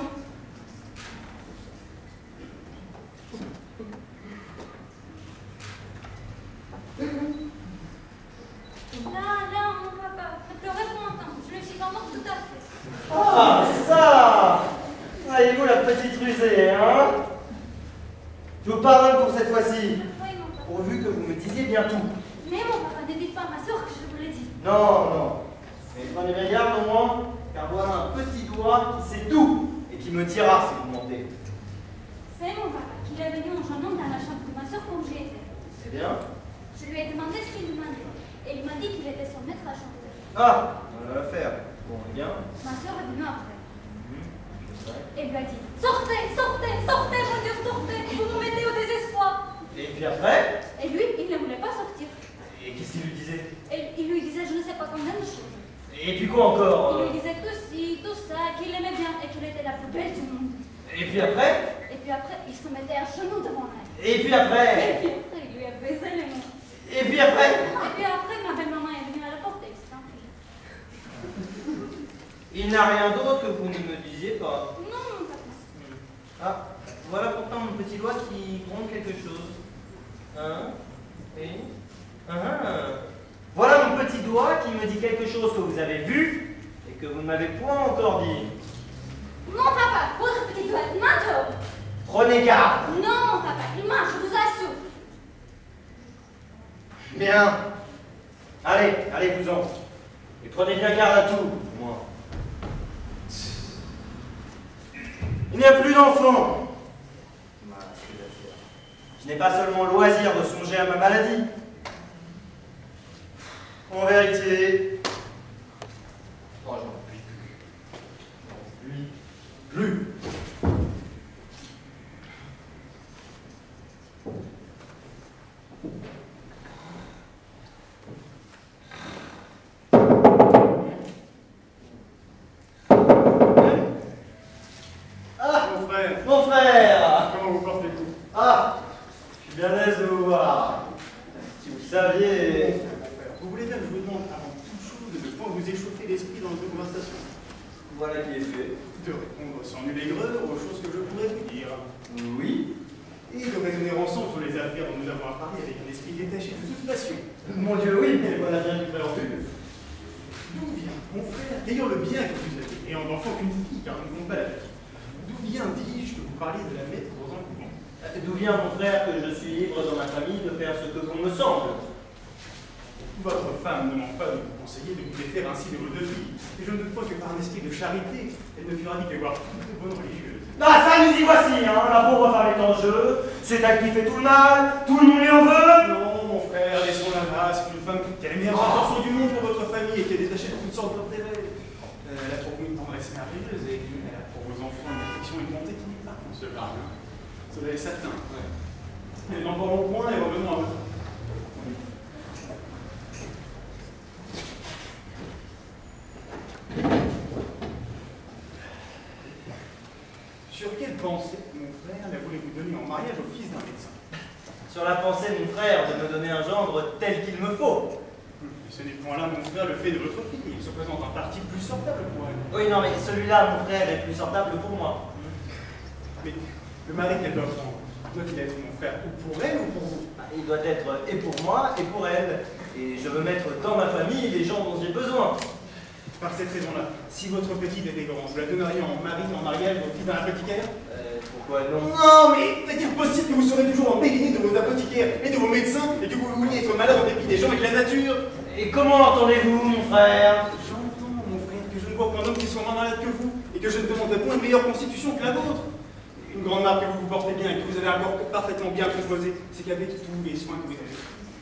Là, mon papa, ne pleurez pas longtemps, je ne suis pas morte tout à fait. Ah, ça! Voyez-vous la petite rusée, hein? Je vous pardonne pour cette fois-ci, Oui, mon papa. pourvu que vous me disiez bien tout. Mais mon papa, ne dites pas à ma soeur que je vous l'ai dit. Non, Mais prenez bien garde au moins, car voilà un petit doigt qui sait tout et qui me dira si vous mentez. C'est mon papa qui est venu en jeune homme dans la chambre de ma soeur quand j'y étais. C'est bien. Je lui ai demandé ce qu'il demandait. Et il m'a dit qu'il était son maître à chanter. Ah, on va la faire. Bon, eh bien. Ma soeur est venue après. Je sais. Et lui a dit sortez, sortez, sortez, mon Dieu, sortez, vous nous mettez au désespoir. Et puis après? Et lui, il ne voulait pas sortir. Et qu'est-ce qu'il lui disait? Et il lui disait je ne sais pas combien de choses. Et puis quoi encore? Il lui disait tout ci, tout ça, qu'il aimait bien et qu'il était la plus belle du monde. Et puis après? Et puis après, il se mettait à genoux devant elle. Et puis après? Et puis après, il lui a baisé les mains. Et puis après? Et puis après, ma belle-maman est venue à la porte et il s'est enfui. Il n'a rien d'autre que vous ne me disiez pas. Non, mon papa. Ah, voilà pourtant mon petit doigt qui gronde quelque chose. Hein? Et? Voilà mon petit doigt qui me dit quelque chose que vous avez vu et que vous ne m'avez point encore dit. Mon papa, votre petit doigt m'interroge. Prenez garde. Non, mon papa, il marche, je vous assure. Bien. Allez, allez-vous-en. Et prenez bien garde à tout, moi. Il n'y a plus d'enfants. Je n'ai pas seulement le loisir de songer à ma maladie. En vérité, oh, j'en puis plus. Ah, mon frère. Comment vous portez-vous? Ah, je suis bien à l'aise de vous voir. Si vous saviez. Vous voulez bien que je vous demande avant toute chose de ne pas vous échauffer l'esprit dans notre conversation? Voilà qui est fait. De répondre sans nul aigreur aux choses que je pourrais vous dire. Oui. Et de raisonner ensemble sur les affaires dont nous avons à parler avec un esprit détaché de toute passion. Mon Dieu, oui, mais voilà bien du frère plus. D'où vient, mon frère, ayant le bien que vous avez, et en enfant qu'une fille, car nous n'avons pas la vie, d'où vient, dis-je, que vous parliez de la mettre dans un couvent? D'où vient, mon frère, que je suis libre dans ma famille de faire ce que bon me semble? Votre femme ne manque pas de vous conseiller de vous défaire ainsi de vos deux filles. Et je ne doute pas que par un esprit de charité, elle ne fera ni que voir toutes les bonnes religieuses. Ah, ça, nous y voici, hein. La pauvre femme est en jeu. C'est elle qui fait tout le mal. Tout le monde lui en veut. Non, mon frère, laissons-la là. C'est une femme qui a les meilleures intentions du monde pour votre famille et qui est détachée de toutes sortes d'intérêts. Elle a pour vous une tendresse merveilleuse et elle a pour vos enfants une affection et une bonté qui n'est pas concevable. Cela est certain. Ouais. Mais n'en parlons point et revenons à votre. Sur quelle pensée, mon frère, la voulez-vous donner en mariage au fils d'un médecin? Sur la pensée, mon frère, de me donner un gendre tel qu'il me faut. Ce n'est point là, mon frère, le fait de votre fille. Il se présente un parti plus sortable pour elle. Oui, non, mais celui-là, mon frère, est plus sortable pour moi. Mais le mari qu'elle doit prendre, doit-il être mon frère ou pour elle ou pour vous? Il doit être et pour moi et pour elle. Et je veux mettre dans ma famille les gens dont j'ai besoin. Par cette raison-là, si votre petite était grande, vous la donneriez en mariage au fils d'un apothicaire? Pourquoi non? Non, mais est-il possible que vous serez toujours embelliné de vos apothicaires et de vos médecins et que vous vouliez être malade en dépit des gens et de la nature? Et comment l'entendez-vous, mon frère? J'entends, mon frère, que je ne vois point d'homme qui soit moins malade que vous et que je ne demanderai point une meilleure constitution que la vôtre. Une grande marque que vous vous portez bien et que vous avez un corps parfaitement bien composé, c'est qu'avec tous les soins que vous avez,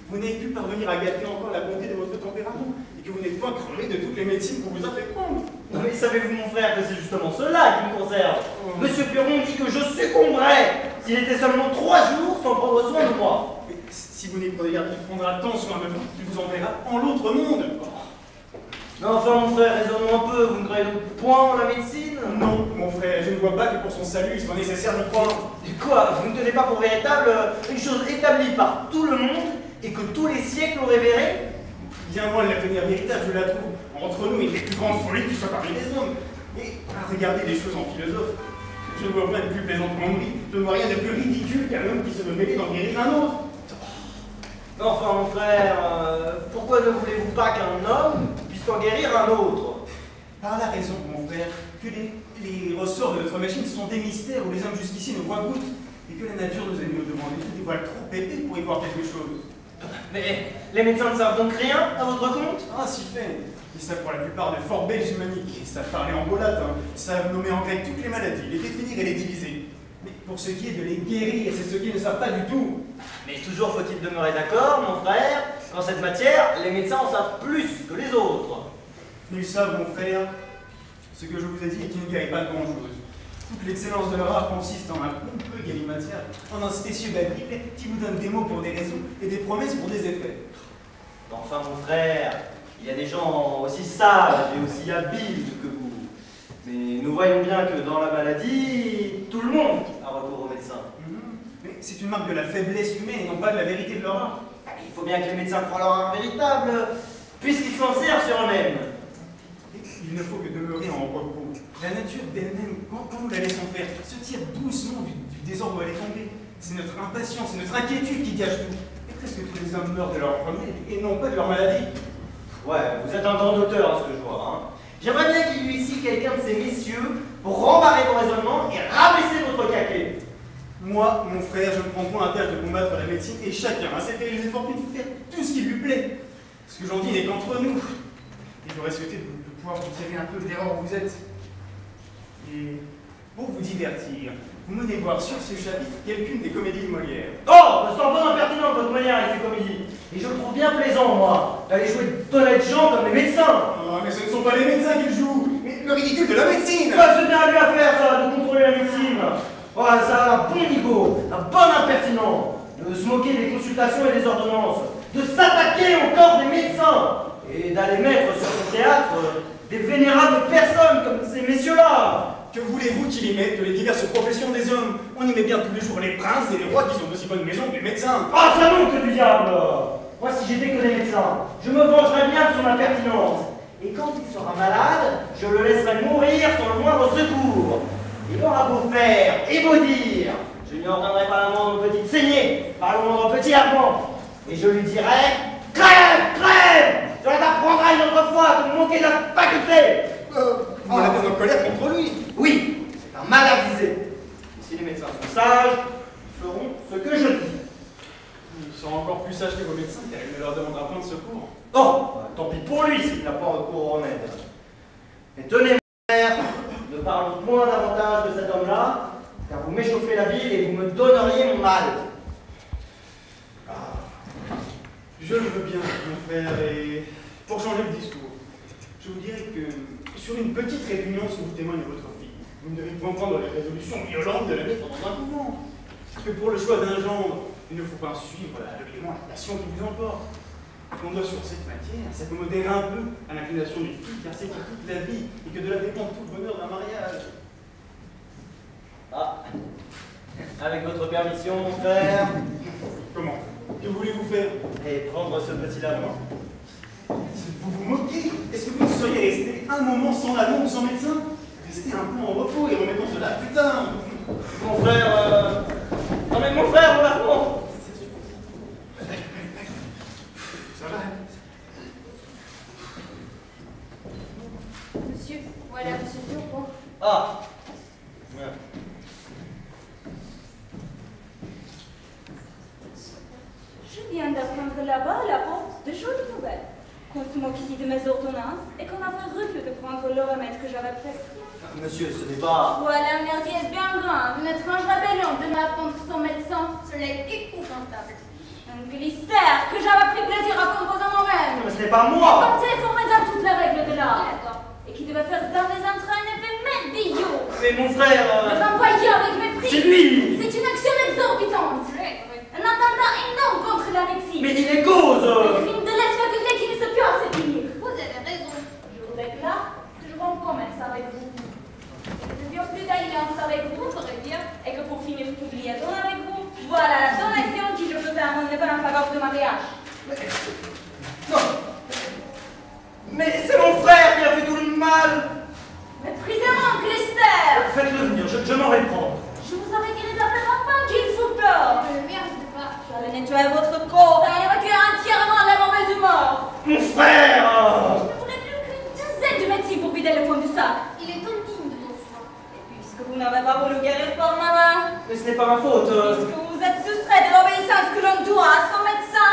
vous n'avez pu parvenir à gâter encore la bonté de votre tempérament et que vous n'êtes pas crevé de toutes les médecines qu'on vous a fait prendre. Non mais savez-vous, mon frère, que c'est justement cela qui me concerne? Monsieur Puron dit que je succomberais s'il était seulement 3 jours sans prendre soin de moi. Mais si vous n'y prenez garde, il prendra tant soin de vous qu'il vous enverra en l'autre monde. Mais enfin, mon frère, raisonnons un peu, vous ne croyez donc point en la médecine? Non, mon frère, je ne vois pas que pour son salut, il soit nécessaire d'y croire. Et quoi? Vous ne tenez pas pour véritable une chose établie par tout le monde et que tous les siècles ont révérée? Bien loin de la tenir véritable, je la trouve entre nous une des plus grandes folies qui soit parmi les hommes. Et à regarder les choses en philosophe, je ne vois pas de plus plaisante momerie, je ne vois rien de plus ridicule qu'un homme qui se veut mêler d'en guérir un autre. Mais enfin, mon frère, pourquoi ne voulez-vous pas qu'un homme puisse en guérir un autre? Par la raison, mon frère, que les ressorts de notre machine sont des mystères où les hommes jusqu'ici ne voient goutte, et que la nature nous a mis au demandé de des voiles trop épais pour y voir quelque chose. Mais les médecins ne savent donc rien à votre compte? Ah, si fait. Ils savent pour la plupart de fort belles humaniques. Ils savent parler en beau latin. Ils savent nommer en grec toutes les maladies, les définir et les diviser. Mais pour ce qui est de les guérir, c'est ce qu'ils ne savent pas du tout. Mais toujours faut-il demeurer d'accord, mon frère, qu'en cette matière, les médecins en savent plus que les autres. Ils savent, mon frère, ce que je vous ai dit et qui ne guérit pas de grand-chose. Toute l'excellence de leur art consiste en un pompeux galimatière, en un spécieux babil qui vous donne des mots pour des raisons et des promesses pour des effets. Enfin, mon frère, il y a des gens aussi sages et aussi habiles que vous. Mais nous voyons bien que dans la maladie, tout le monde a recours aux médecins. Mais c'est une marque de la faiblesse humaine et non pas de la vérité de leur art. Il faut bien que les médecins croient leur art véritable, puisqu'ils s'en servent sur eux-mêmes. Il ne faut que demeurer en repos. La nature d'elle-même, quand nous la laissons faire, se tire doucement du désordre où elle est tombée. C'est notre impatience, c'est notre inquiétude qui gâche tout. Et presque tous les hommes meurent de leur remède et non pas de leur maladie. Ouais, vous êtes un grand auteur, à ce que je vois. Hein. J'aimerais bien qu'il y eût ici quelqu'un de ces messieurs pour rembarrer vos raisonnements et rabaisser votre caquet. Moi, mon frère, je ne prends point à tâche de combattre la médecine et chacun a ses terribles fortunes de faire tout ce qui lui plaît. Ce que j'en dis n'est qu'entre nous. Et j'aurais souhaité de pouvoir vous tirer un peu de l'erreur où vous êtes. Et pour vous divertir, vous menez voir sur ce chapitre quelqu'une des comédies de Molière. Oh, me semble pas impertinent votre manière avec ces comédies. Et je le trouve bien plaisant, moi, d'aller jouer d'honnêtes gens comme les médecins. Ah, mais ce ne sont pas les médecins qui jouent, mais le ridicule de la médecine. C'est bien à lui à faire, ça, de contrôler la médecine. Oh, ça a un bon niveau, un bon impertinent, de se moquer des consultations et des ordonnances, de s'attaquer au corps des médecins, et d'aller mettre sur son théâtre des vénérables personnes comme ces messieurs-là. Que voulez-vous qu'il y mette de les diverses professions des hommes? On y met bien tous les jours les princes et les rois qui sont d'aussi bonnes maisons que les médecins. Ah, ça non, que du diable! Moi, si j'étais que des médecins, je me vengerais bien de son impertinence. Et quand il sera malade, je le laisserai mourir sans le moindre secours. Il aura beau faire et beau dire, je n'y ordonnerai pas la moindre petite saignée, pas le moindre petit armement. Et je lui dirai, crève, crève! Cela t'apprendra une autre fois de me moquer de la faculté. Vous m'avez en colère contre lui. Oui, c'est un mal avisé. Et si les médecins sont sages, ils feront ce que je dis. Ils seront encore plus sages que vos médecins, car il ne leur demandera point de secours. Oh, bah, tant pis pour lui s'il n'a pas recours au remède. Mais tenez, mon frère, ne parlons point davantage de cet homme-là, car vous m'échauffez la ville et vous me donneriez mon mal. Je le veux bien, mon frère, et pour changer le discours, je vous dirais que sur une petite réunion, ce que vous témoigne votre fille, vous ne devez point prendre les résolutions violentes de la mettre dans un mouvement. Parce que pour le choix d'un gendre, il ne faut pas suivre aveuglément la passion qui vous emporte. On doit sur cette matière s'accommoder un peu à l'inclination d'une fille, car c'est pour toute la vie, et que de la dépend tout le bonheur d'un mariage. Ah, avec votre permission, mon frère. Comment? Que voulez-vous faire? Et prendre ce petit lavement. Vous vous moquez? Est-ce que vous ne seriez resté un moment sans lavement ou sans médecin? Restez un peu en repos et remettons cela plus tard. Mon frère, non mais mon frère, mon lavement. Ça va? Monsieur, voilà monsieur Turbo. Ah. Ouais. Je viens d'apprendre là-bas à la porte de jolies nouvelles. Qu'on se moque ici de mes ordonnances et qu'on avait refus de prendre le remède que j'avais prescrit. Monsieur, ce n'est pas... Voilà une merdiesse bien grande, une étrange rébellion de m'apprendre son médecin. Ce n'est épouvantable. Un glistère que j'avais pris plaisir à composer moi-même. Mais ce n'est pas moi. Porté formé dans toutes les règles de l'art. Et qui devait faire dans les entrailles un effet merveilleux. Mais mon frère... Le renvoyer avec mépris. C'est lui. C'est une action exorbitante. Un attentat énorme contre la médecine. Mais il est cause. Un crime de lèse-faculté qui ne se peut assainir. Vous avez raison. Je vous déclare que je romps commerce avec vous. Que je viens plus d'alliance avec vous, faudrait dire, et que pour finir toute liaison avec vous, voilà la donation que je peux faire à mon neveu en faveur de mariage. Non. Mais c'est mon frère qui a fait tout le mal. Méprisez-moi, Clister. Faites-le venir, je m'en réprends. Je vous avais dit les affaires enfin qu'il faut peur. Ne le merde pas. J'allais nettoyer votre corps et évacuer entièrement la mauvaise humeur. Mon frère. Je ne voulais plus qu'une dizaine de médecins pour vider le fond du sac. Il est indigne de mon soin. Et puisque vous n'avez pas voulu guérir par ma main, Mais ce n'est pas ma faute. puisque vous êtes soustrait de l'obéissance que l'on doit à son médecin,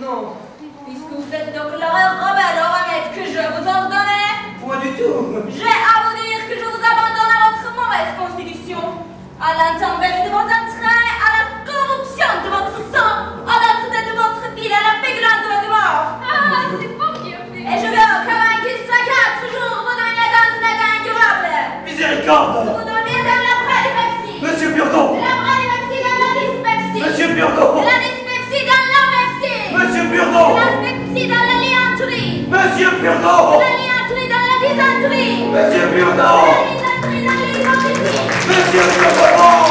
Non. Puisque vous êtes donc le rebelle honnête que je vous ordonnais, Point du tout. j'ai à vous dire que je vous abandonne à votre mauvaise constitution, à l'intempérie de vos entrailles, à la corruption de votre sang, à la traite de votre ville, à la pégrance de votre mort. Ah, c'est pas bien fait. Et je veux qu'avant qu'il soit 4 jours, vous deveniez dans un état incurable. Miséricorde. Vous deveniez dans la pralémepsie. Monsieur Burgon. De la pralémepsie dans la dyspepsie. Monsieur Burgon. De la dyspepsie dans l'anorexie. Monsieur Burgon. De la dyspepsie dans la lianterie. Monsieur De Burgon. la lianterie dans la dysenterie. Monsieur De Burgon. la dysenterie dans la dysenterie. Monsieur Burgon.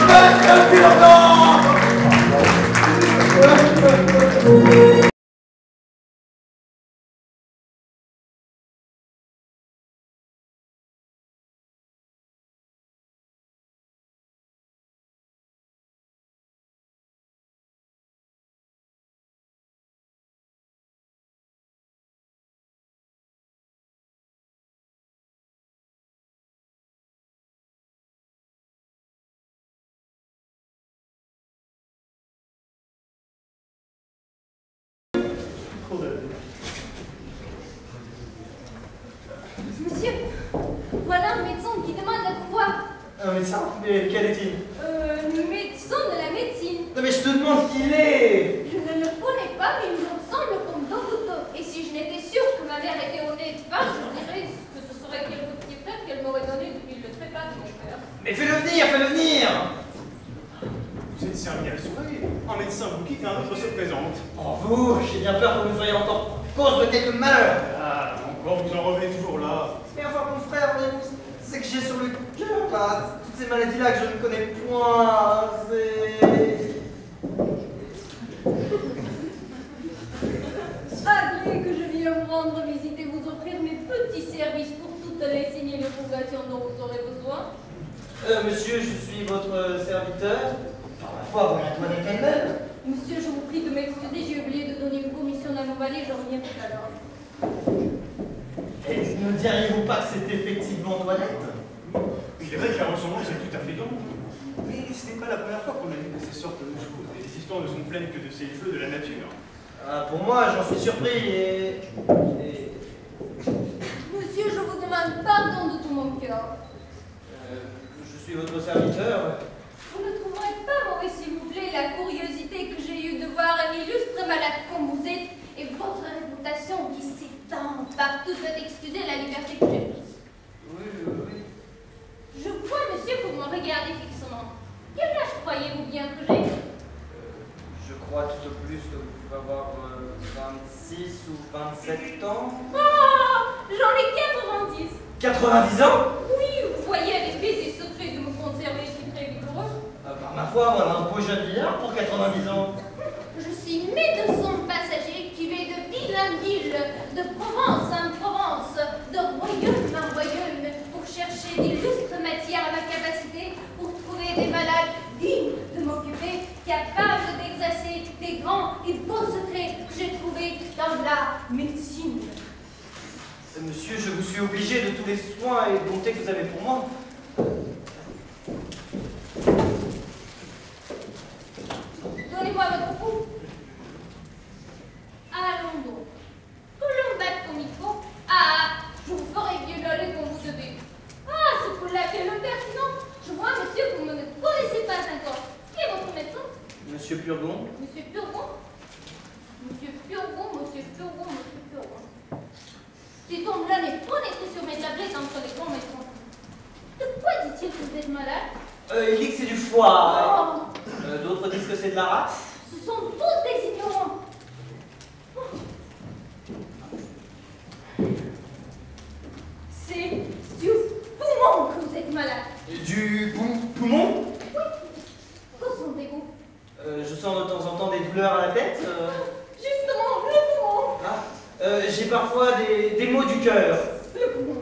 Monsieur Burgon. Monsieur, voilà un médecin qui demande à vous voir. Un médecin? Mais quel est-il? Médecin de la médecine. Non mais je te demande qui il est. Je ne le connais pas, mais il me ressemble comme Naruto. Et si je n'étais sûre que ma mère était honnête femme, je dirais que ce serait quelque petit frère qu'elle m'aurait donné depuis le trépas de mon père. Mais fais-le venir, fais-le venir. Vous êtes servi à la souris. Un médecin vous quitte et un autre se présente. Oh vous, j'ai bien peur que vous soyez encore cause de quelque malheur. Ah, encore vous en revenez toujours là. Mais enfin mon frère, c'est que j'ai sur le cœur là, toutes ces maladies-là que je ne connais point, Agréez que je viens vous rendre visite et vous offrir mes petits services pour toutes les signes et les purgations dont vous aurez besoin. Monsieur, je suis votre serviteur. Par ma foi, vous m'Antoinette elle-même. Monsieur, je vous prie de m'excuser, j'ai oublié de donner une commission à nos valets, j'en reviens tout à l'heure. Et ne diriez-vous pas que c'est effectivement Antoinette? Il est vrai que la ressemblance est tout à fait grande. Mais ce n'est pas la première fois qu'on a vu de ces sortes de choses. Et les histoires ne sont pleines que de ces jeux de la nature. Ah, pour moi, j'en suis surpris et... Monsieur, je vous demande pardon de tout mon cœur. Je suis votre serviteur. Vous ne trouverez pas mauvais, s'il vous plaît, la curiosité que j'ai eue de voir un illustre malade comme vous êtes et votre réputation qui s'étend partout peut excuser la liberté que j'ai prise. Oui. Je vois, monsieur, que vous me regardez fixement. Quel âge croyez-vous bien que j'ai? Je crois tout au plus que vous pouvez avoir 26 ou 27 ans. Ah, j'en ai 90. 90 ans? Oui, vous voyez à l'effet des secrets de me conserver si très vigoureux. Par ma foi, voilà un beau jeune vieillard pour 90 ans. Je suis médecin passager qui vais de ville en ville, de Provence en Provence, de royaume en royaume, pour chercher d'illustres matières à ma capacité, pour trouver des malades dignes de m'occuper, capables d'exercer des grands et beaux secrets que j'ai trouvés dans la médecine. Monsieur, je vous suis obligé de tous les soins et bontés que vous avez pour moi. Donnez-moi votre pouls. Allons donc. Que l'on batte comme il faut. Ah, je vous ferai violer comme vous devez. Ah, ce coup-là, quel impertinent. Je vois, monsieur, que vous ne me connaissez pas encore. Qui est votre médecin? Monsieur Purgon. Monsieur Purgon? Monsieur Purgon, monsieur Purgon, monsieur Purgon. Cet homme-là n'est pas naître sur mes tablettes entre les grands médecins. De quoi dit-il que vous êtes malade? Il dit que c'est du foie. Oh, D'autres disent que c'est de la race. ce sont tous des ignorants. Oh. C'est du poumon que vous êtes malade. Du poumon? Oui. Que sentez-vous? Je sens de temps en temps des douleurs à la tête. Justement, le poumon. Ah, j'ai parfois des maux du cœur. Le poumon.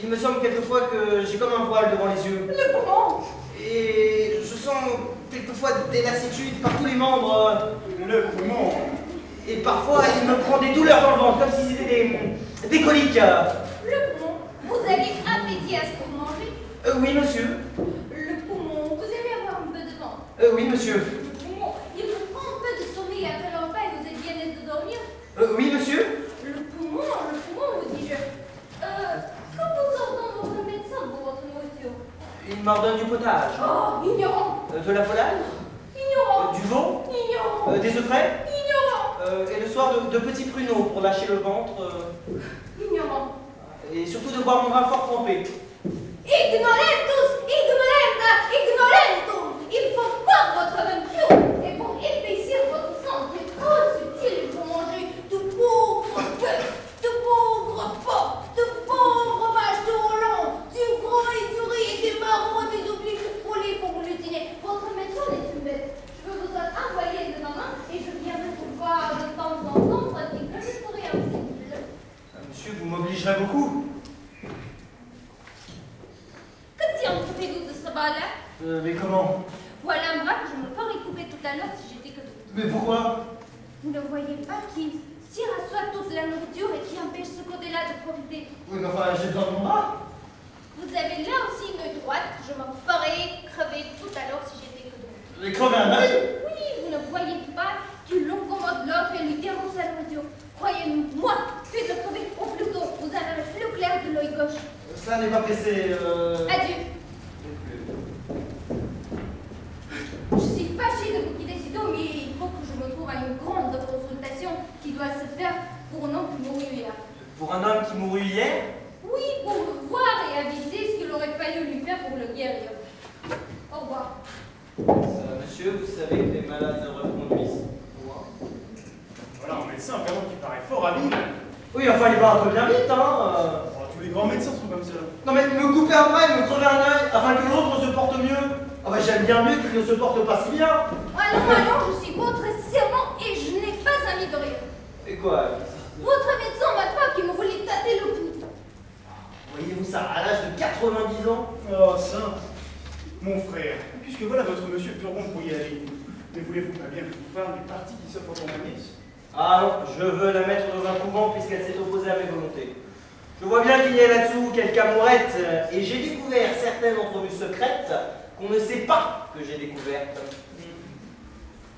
Il me semble quelquefois que j'ai comme un voile devant les yeux. Le poumon. Et je sens quelquefois des lassitudes par tous les membres. Le poumon. Et parfois, il me prend des douleurs dans le ventre, comme si c'était des coliques. Le poumon. Vous avez appétit à ce que vous mangez? Oui, monsieur. Le poumon. Vous aimez avoir un peu de ventre? m'ordonnes du potage. Oh, ignorant. De la volaille. Ignorant. Du veau. Ignorant. Des œufs frais. Ignorant. Et le soir, de petits pruneaux pour lâcher le ventre. Ignorant. Et surtout de boire mon vin fort trempé. Ignorentus, ignorenda, ignorentum. Il faut boire votre vin pur. Et pour épaissir votre sang, c'est trop subtil pour manger de pauvres bœufs, de pauvres porcs, de pauvres vaches de Hollande, du gros et du riz et des marrons, des obliques pour le dîner. Votre maison est une bête. Je veux vous envoyer de ma main et je viendrai vous voir de temps en temps, tandis que je serai insensible. Monsieur, vous m'obligerez beaucoup. Que faites-vous de ce bas-là? Mais comment? Voilà un bras que je me ferais couper tout à l'heure si j'étais que vous. Mais pourquoi? Vous ne voyez pas qui tire à soi toute la nourriture et qui empêche ce côté-là de profiter. Oui, mais enfin, j'ai besoin de mon bras. Vous avez là aussi une œil droite que je me ferais crever tout à l'heure si j'étais que vous. Mais crever un œil? Oui, vous ne voyez pas qu'il l'incommode l'autre et lui dérange sa nourriture. Croyez-moi, faites le crever au plus tôt. Vous en avez plus clair de l'œil gauche. Ça n'est pas pressé. Adieu. Je suis fâchée de vous quitter si tôt, mais il faut que je me trouve à une grande consultation qui doit se faire pour un homme qui mourut hier. Pour un homme qui mourut hier? Oui, pour le voir et aviser ce qu'il aurait fallu lui faire pour le guérir. Au revoir. Monsieur, vous savez que les malades se reconduisent. Voilà un médecin vraiment qui paraît fort habile. Oui, enfin, il va un peu bien vite, hein. Oh, tous les grands médecins sont comme ça. Non, mais me couper un bras et me crever un œil afin que l'autre se porte mieux. Ah bah, j'aime bien mieux qu'il ne se porte pas si bien. Allons, je suis votre serment et je n'ai pas envie de rire. Et quoi? Votre médecin m'a pas qui me voulait tâter le pouls. Voyez-vous ça, à l'âge de 90 ans? Oh, ça, mon frère, puisque voilà votre monsieur Turbon pour y aller, mais voulez-vous pas bien que je vous parle du parti qui s'offre pour ma nièce? Ah non, je veux la mettre dans un couvent puisqu'elle s'est opposée à mes volontés. Je vois bien qu'il y a là-dessous quelques amourettes, et j'ai découvert certaines entrevues secrètes qu'on ne sait pas que j'ai découvertes.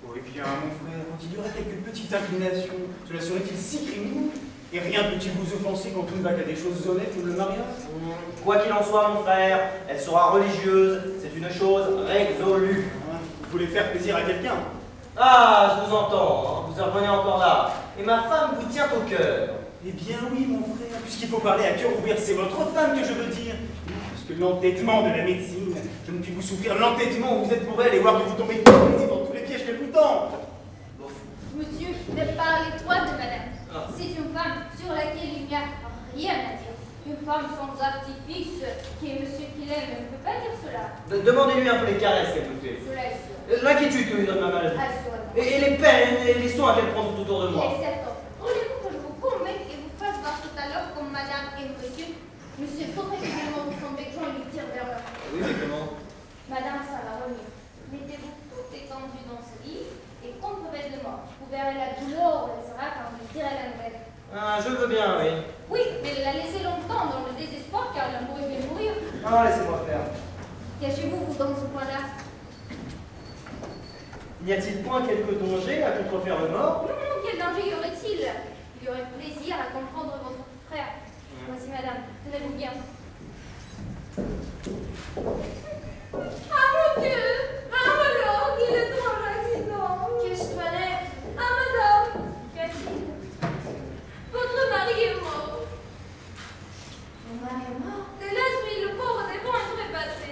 Oh, eh bien, mon frère, quand il y aurait quelques petites inclinations, cela serait-il si criminel? Et rien peut-il vous offenser quand on ne va qu'à des choses honnêtes comme le mariage? Quoi qu'il en soit, mon frère, elle sera religieuse, c'est une chose résolue. Vous voulez faire plaisir à quelqu'un? Ah, je vous entends, vous en revenez encore là. Et ma femme vous tient au cœur. Eh bien oui, mon frère, puisqu'il faut parler à cœur ouvert, c'est votre femme que je veux dire. Parce que l'entêtement de la médecine, je ne puis vous souffrir l'entêtement où vous êtes pour elle et voir que vous tombez dans tous les pièges qu'elle vous tend. Monsieur, ne parlez point de madame. C'est une femme sur laquelle il n'y a rien à dire. Une femme sans artifice, qui est monsieur qu'il aime, ne peut pas dire cela. Demandez-lui un peu les caresses qu'elle vous fait. Cela est sûr. L'inquiétude que lui donne ma maladie. Assurément. Et les peines et les soins qu'elle prend tout autour de moi. Et certain. Voulez-vous que je vous convainque et vous fasse voir tout à l'heure comme madame et monsieur? Monsieur sauterait également de son bec et lui tire vers l'heure. Oui, mais comment? Madame, ça va revenir. Mettez-vous tout étendu dans ce lit et comparez de mort. Vous verrez la douleur où elle sera quand vous tirez la nouvelle. Ah, je veux bien, oui. Oui, mais la laissez longtemps dans le désespoir car l'amour est bien mourir. Ah, laissez-moi faire. Cachez-vous vous dans ce point-là. N'y a-t-il point quelque danger à contrefaire le mort? Non, quel danger y aurait-il? Il y aurait plaisir à comprendre votre frère. Voici madame, tenez-vous bien. Ah mon Dieu! Ah mon Lord, il est dans l'accident! Qu'est-ce que est? Ah madame! Qu'a-t-il? Votre mari est mort. Mon mari est mort? Hélas, oui, le pauvre démon est trépassé.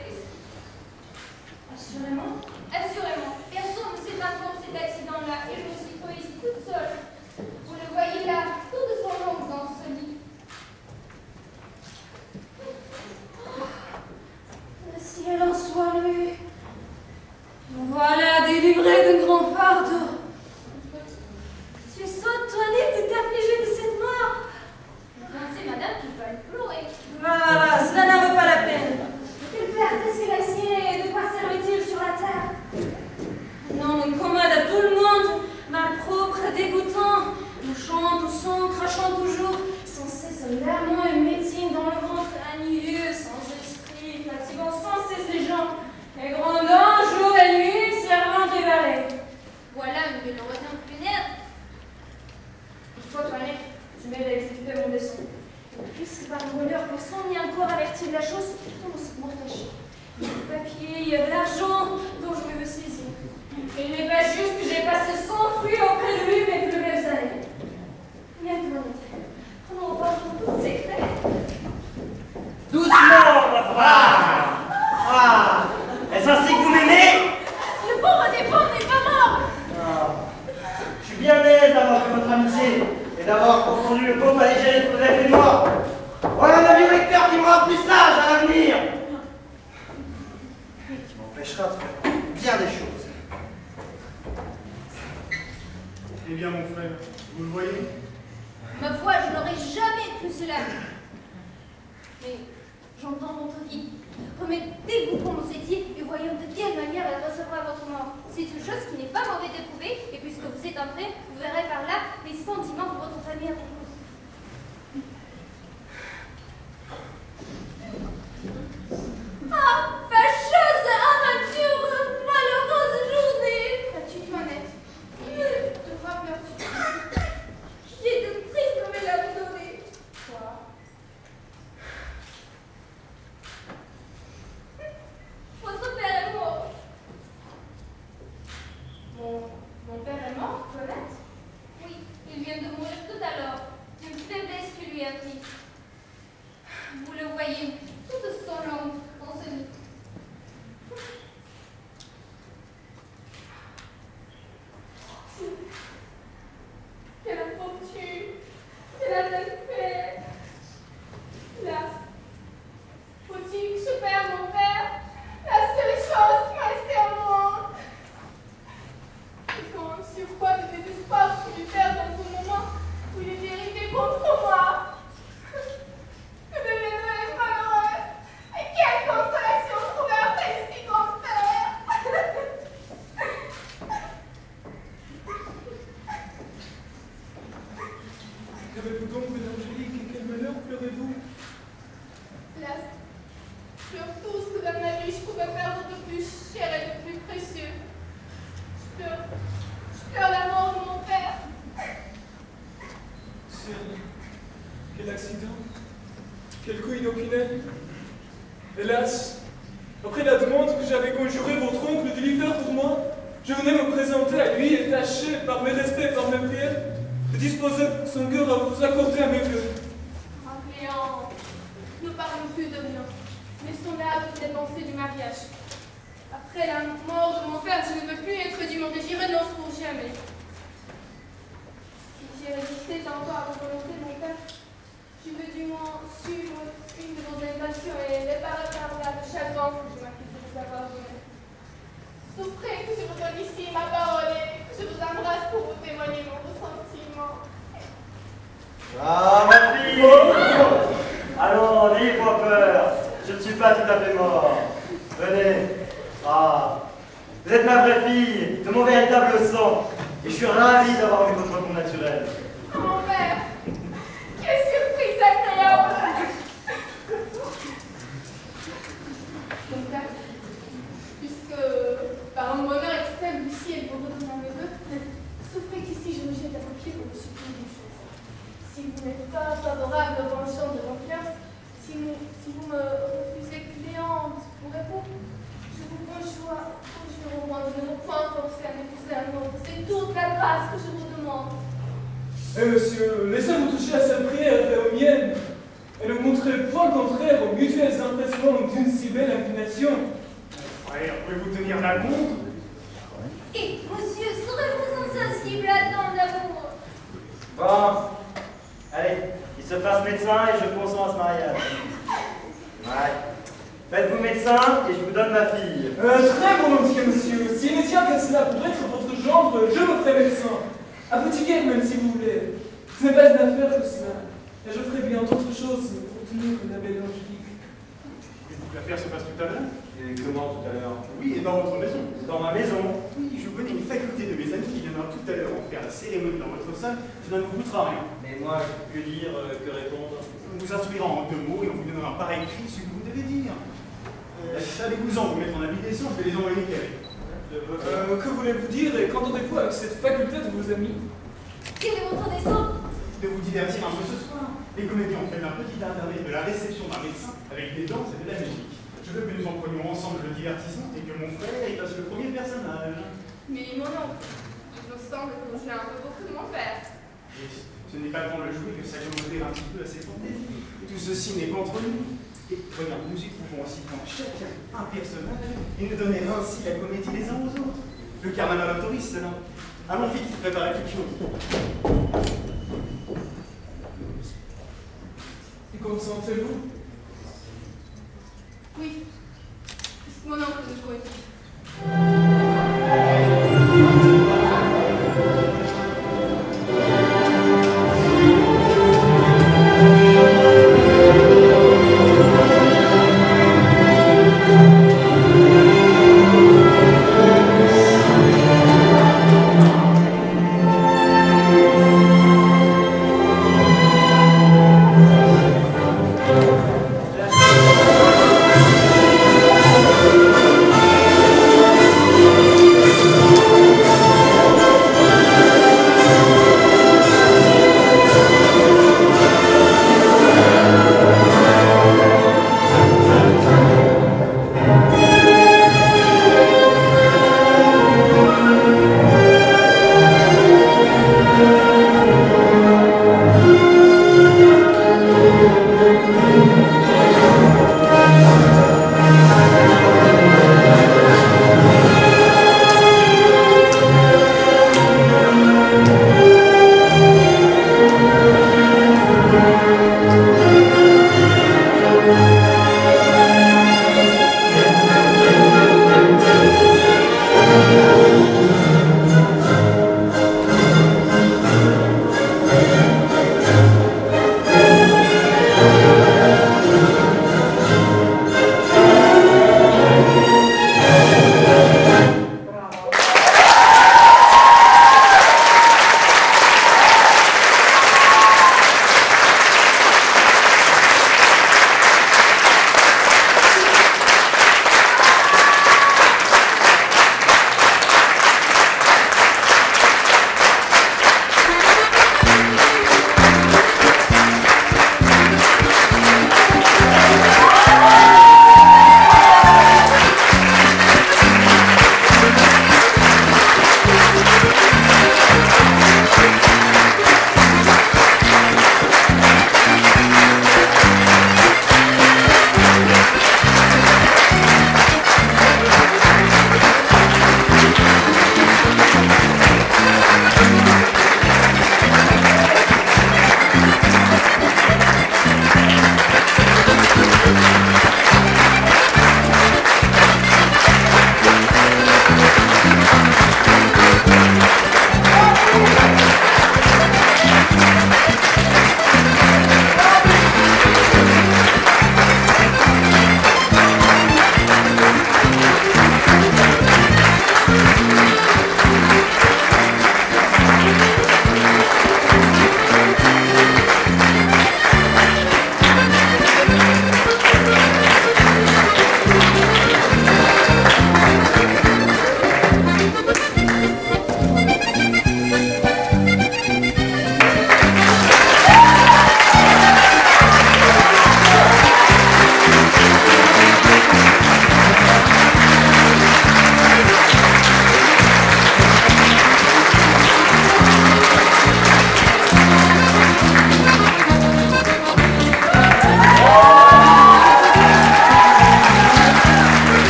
Assurément? Assurément. Personne ne sait pas pour cet accident-là et je me suis trouvée ici toute seule. Vous le voyez là, tout de son long dans ce lit. Le ciel en soit loué. Nous voilà délivrés de grands fardeaux. Tu es sotte, Toinette, et affligée de cette mort. C'est madame qui peut pleurer. Voilà, cela n'en vaut pas la peine. Quelle perte c'est la sienne et de quoi servait-il sur la terre? Non, on commode à tout le monde, malpropre, dégoûtant, touchant, toussant, crachant toujours, sans cesse larmant et médecine dans le ventre, ennuyeux, sans esprit, fatiguant sans cesse les gens, et grondant jour et nuit, servant des valets. Voilà une belle raison funèbre. Il faut, Toinette, tu m'aides à exécuter mon dessein. Et puisque par bonheur personne n'y a encore averti de la chose, tombe cette mort cachée. Il y a le papier, il y a de l'argent dont je vais me saisir. Et il n'est pas juste que j'ai passé 100 fruits auprès de lui mes plus belles années. Maintenant, on parle de tout secret. Doucement, ma frère. Ah, est-ce ainsi que vous m'aimez? Le pauvre défunt n'est pas mort. Ah, je suis bien aise d'avoir fait votre amitié et d'avoir confondu le pauvre allégé de Joseph et moi. Voilà un vieux lecteur qui me rend plus sage à l'avenir. Qui m'empêchera de faire bien des choses. Eh bien, mon frère, vous le voyez? Ma foi, je n'aurais jamais cru cela. Mais j'entends votre vie. Remettez-vous pour nous étiez et voyons de quelle manière elle recevra votre mort. C'est une chose qui n'est pas mauvaise d'éprouver, et puisque vous êtes entré, vous verrez par là les sentiments de votre famille à vous. Ah, fâcheuse aventure, malheureuse journée. As-tu vu, Annette? De quoi pleures-tu? J'ai de tristes nouvelles à vous donner. Quoi? Votre père est mort. Mon père est mort, Annette? Oui, il vient de mourir tout à l'heure, d'une faiblesse qui lui a pris. Vous le voyez, toute son ombre dans ce lit. Quelle infortune! Quelle a-t-elle fait? Hélas, faut-il que je perde mon père? La seule chose qui m'a resté en moi. Sur quoi de désespoir je lui perdre dans ce moment où il est dérivé contre moi? Que deviendrais-je malheureuse? Et quelle consolation trouver après ici mon père? Qu'avez-vous donc, Madame Angélique, et quel malheur pleurez-vous? Hélas, je pleure tout ce que dans ma vie je pouvais perdre de plus cher et de plus précieux. Je pleure la mort de mon père. Ciel, quel accident, quel coup inopiné. Hélas, après la demande que j'avais conjuré votre oncle de lui faire pour moi, je venais me présenter à lui et tâcher, par mes respects et par mes prières, de disposer son cœur à vous accorder à mes vœux. Cléant, ne parlons plus de rien. Laissons là toutes les pensées du mariage. Après la mort de mon père, je ne veux plus être du monde et j'y renonce pour jamais. Si j'ai résisté encore à la volonté de mon père, je veux du moins suivre une de vos invitations et réparer par là le chagrin que je m'accuse de vous avoir donné. Souffrez que je vous donne ici ma parole et que je vous embrasse pour vous témoigner mon ressentiment. Ah, ma fille! Allons, n'ayez pas peur. Je ne suis pas tout à fait mort. Venez. Ah, vous êtes ma vraie fille, de mon véritable sang. Et je suis ravi d'avoir vu votre nom naturel. Mon père, quelle surprise agréable! Mon père, puisque par un bonheur extrême du ciel vous redonne mes vœux, souffrez qu'ici je me jette à vos pieds pour vous supplier d'une chose. Si vous n'êtes pas favorable au penchant de mon cœur, si vous me refusez Cléante pour époux, je vous conjure au moins de ne point forcer à m'épouser un autre. C'est toute la grâce que je vous demande. Eh monsieur, laissez-vous toucher à cette prière et aux miennes, et ne montrez point le contraire aux mutuels impressions d'une si belle inclination. Frère, pouvez-vous tenir la compte? Et, monsieur, serez-vous insensible à tant d'amour? Bon, allez, il se fasse médecin et je consens à ce mariage. Ouais. Faites-vous médecin et je vous donne ma fille. Très volontiers, monsieur. S'il ne tient qu'à cela pour être votre gendre, je me ferai médecin. À petit guerre, même si vous voulez. Ce n'est pas une affaire que cela. Et je ferai bien d'autres choses pour tenir la belle Angélique. Voulez-vous que l'affaire se fasse tout à l'heure? Et comment tout à l'heure? Oui, et dans votre maison. Dans ma maison. Oui, je connais une faculté de mes amis qui viendra tout à l'heure en faire la cérémonie dans votre salle. Cela ne vous coûtera rien. Mais moi, que dire, que répondre? On vous instruira en 2 mots et on vous donnera par écrit ce que vous devez dire. Allez-vous-en vous mettre en habit décent, je vais les envoyer carré. Que voulez-vous dire et qu'entendez-vous avec cette faculté de vos amis? Quel est votre dessein? De vous divertir un peu ce soir. Les comédiens ont fait un petit intermède de la réception d'un médecin avec des danses et de la musique. Je veux que nous en prenions ensemble le divertissement et que mon frère y fasse le premier personnage. Mais mon oncle, il me semble que vous jouez un peu beaucoup de mon père. Et ce n'est pas tant le jouer que s'accommoder un petit peu à ses fantaisies. Tout ceci n'est qu'entre nous. Et regarde, nous y pouvons aussi prendre chacun un personnage et nous donner ainsi la comédie les uns aux autres. Le carnaval autorise cela. Allons vite préparer quelque chose. Et consentez-vous?